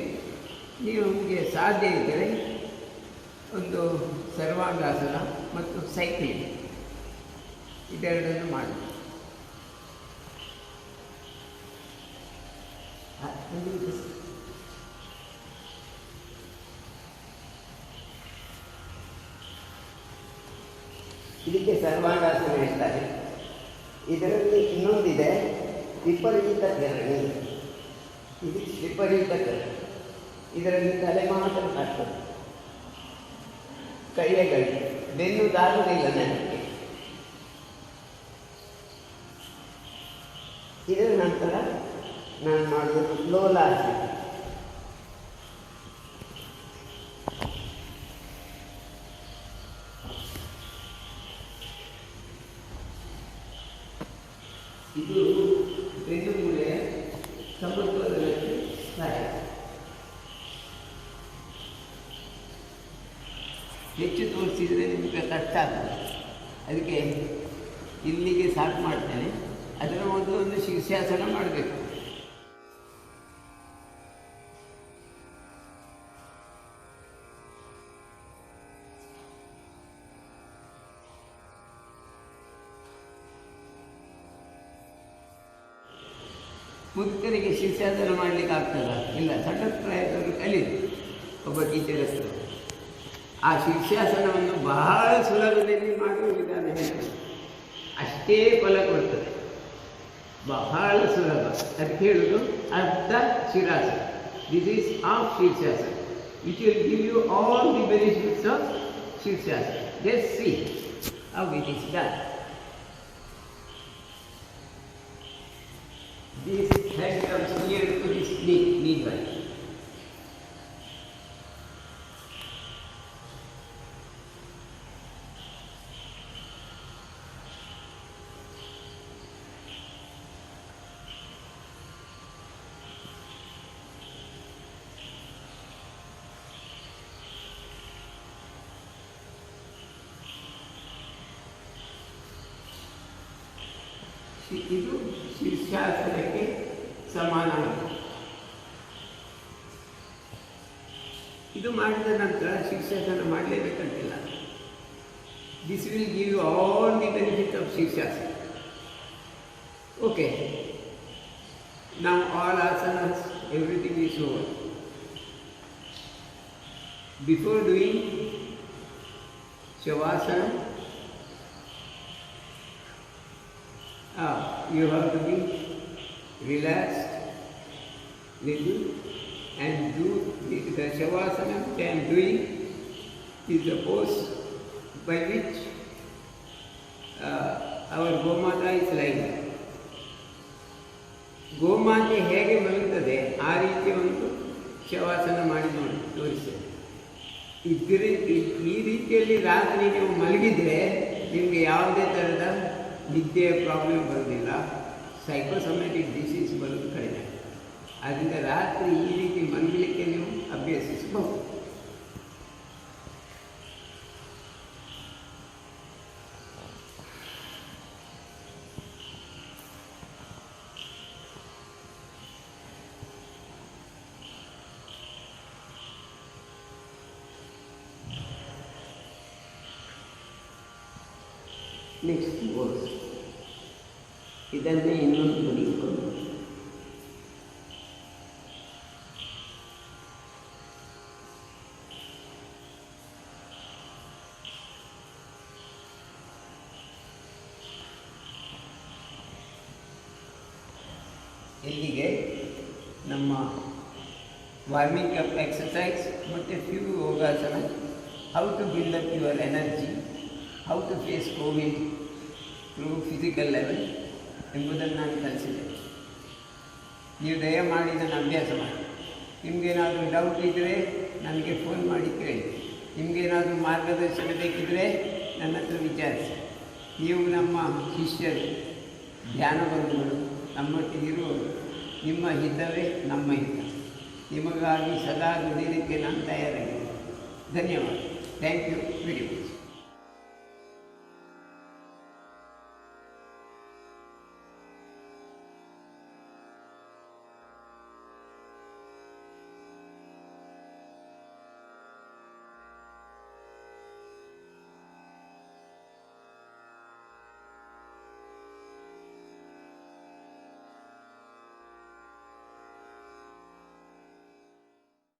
ನಿಮಗೆ ಸಾಧ್ಯ ಇದ್ದರೆ ಒಂದು ಸರ್ವಾಂಗಾಸನ ಮತ್ತು ಸೈಕ್ಲಿಂಗ್ ಇದೆರಡನ್ನು ಮಾಡಿ. ಇದಕ್ಕೆ ಸರ್ವಾಂಗಾಸನ ಹೇಳ್ತಾರೆ. ಇದರಲ್ಲಿ ಇನ್ನೊಂದಿದೆ, ವಿಪರೀತ ಧರಣಿ. ಇದು ವಿಪರೀತ ಧರಣಿ. ಇದರಲ್ಲಿ ತಲೆ ಮಾತ್ರ ಕಾಡ್ತದೆ, ಕೈಯಲ್ಲಿ ಬೆನ್ನು ದಾರುವುದಿಲ್ಲ ನನಗೆ. ಇದರ ನಂತರ ನಾನು ಮಾಡುವುದು ಲೋಲಾಸನ. ಇದು ಬೆನ್ನು ಮೂಳೆಯ ಸಮತೋಲನಕ್ಕೆ ಸಹಾಯ. ಹೆಚ್ಚು ತೋರಿಸಿದರೆ ನಿಮಗೆ ಕಷ್ಟ ಆಗ್ತದೆ. ಅದಕ್ಕೆ ಇಲ್ಲಿಗೆ ಸಾಕು ಮಾಡ್ತೇನೆ. ಅದರ ಮೊದಲು ಒಂದು ಶೀರ್ಷಾಸನ ಮಾಡಬೇಕು. ಮುದುಕರಿಗೆ ಶೀರ್ಷಾಸನ ಮಾಡಲಿಕ್ಕೆ ಆಗ್ತದ? ಇಲ್ಲ, ಸಣ್ಣ ಪ್ರಾಯದವರು ಕಲೀಲಿ. ಒಬ್ಬ ಟೀಚರ್ ಹತ್ರ. ಆ ಶೀರ್ಷಾಸನವನ್ನು ಬಹಳ ಸುಲಭದಲ್ಲಿ ಮಾಡುವ ವಿಧಾನ ಹೇಳ್ತಾರೆ, ಅಷ್ಟೇ ಫಲ ಕೊಡ್ತದೆ, ಬಹಳ ಸುಲಭ. ಅದಕ್ಕೆ ಹೇಳುವುದು ಅರ್ಧ ಶಿರಾಸನ. This is half shirshasana which will give you all the benefits of shirshasana. Just see how it is done. This head comes near to his knee, meanwhile. ಇದು ಶೀರ್ಷಾಸನಕ್ಕೆ ಸಮಾನವಾಗಿದೆ. ಇದು ಮಾಡಿದ ನಂತರ ಶೀರ್ಷಾಸನ ಮಾಡಲೇಬೇಕಂತಿಲ್ಲ. This will give you all the benefit of shirshasana. Okay, ನಾವು all asanas, everything is over. Before doing Shavasana, you have to be relaxed little and do the Shavasana which I am doing is the pose by which our Gomata is lying. ಗೋಮಾತೆ ಹೇಗೆ ಮಲಗುತ್ತದೆ ಆ ರೀತಿ ಒಂದು ಶವಾಸನ ಮಾಡಿ ನೋಡಿ ತೋರಿಸ್ತೇನೆ. ಈ ರೀತಿಯಲ್ಲಿ ರಾತ್ರಿ ನೀವು ಮಲಗಿದರೆ ನಿಮಗೆ ಯಾವುದೇ ಥರದ ನಿದ್ದೆಯ ಪ್ರಾಬ್ಲಮ್ ಬರೋದಿಲ್ಲ, ಸೈಕೋಸೊಮ್ಯಾಟಿಕ್ ಡಿಸೀಸ್ ಬರೋದು ಕಡಿಮೆ. ಆದ್ದರಿಂದ ರಾತ್ರಿ ಈ ರೀತಿ ಮಲಗಲಿಕ್ಕೆ ನೀವು ಅಭ್ಯಸಿಸಬಹುದು. ನೆಕ್ಸ್ಟ್ ವರ್ಸ್ ಇದನ್ನೇ ಇನ್ನೊಂದು ಬರೆದುಕೊಂಡು ಇಲ್ಲಿಗೆ ನಮ್ಮ ವಾರ್ಮಿಂಗ್ ಅಪ್ ಎಕ್ಸಸೈಸ್ ಮತ್ತು few yogasana, how to build up your energy, how to face Covid through physical level ಎಂಬುದನ್ನು ನಾನು ಕಲಿಸಿದೆ. ನೀವು ದಯಮಾಡಿ ಇದನ್ನು ಅಭ್ಯಾಸ ಮಾಡಿ. ನಿಮಗೇನಾದರೂ ಡೌಟ್ ಇದ್ದರೆ ನನಗೆ ಫೋನ್ ಮಾಡಿ ಕೇಳಿ. ನಿಮಗೇನಾದರೂ ಮಾರ್ಗದರ್ಶನ ಬೇಕಿದ್ದರೆ ನನ್ನ ಹತ್ರ ವಿಚಾರಿಸಿ. ನೀವು ನಮ್ಮ ಶಿಷ್ಯರು, ಧ್ಯಾನ ಬಂಧುಗಳು, ನಮ್ಮೊಟ್ಟಿಗಿರುವವರು. ನಿಮ್ಮ ಹಿತವೇ ನಮ್ಮ ಹಿತ. ನಿಮಗಾಗಿ ಸದಾ ದುಡಿಯಲಿಕ್ಕೆ ನಾನು ತಯಾರಾಗಿದ್ದೇನೆ. ಧನ್ಯವಾದ. Thank you very much.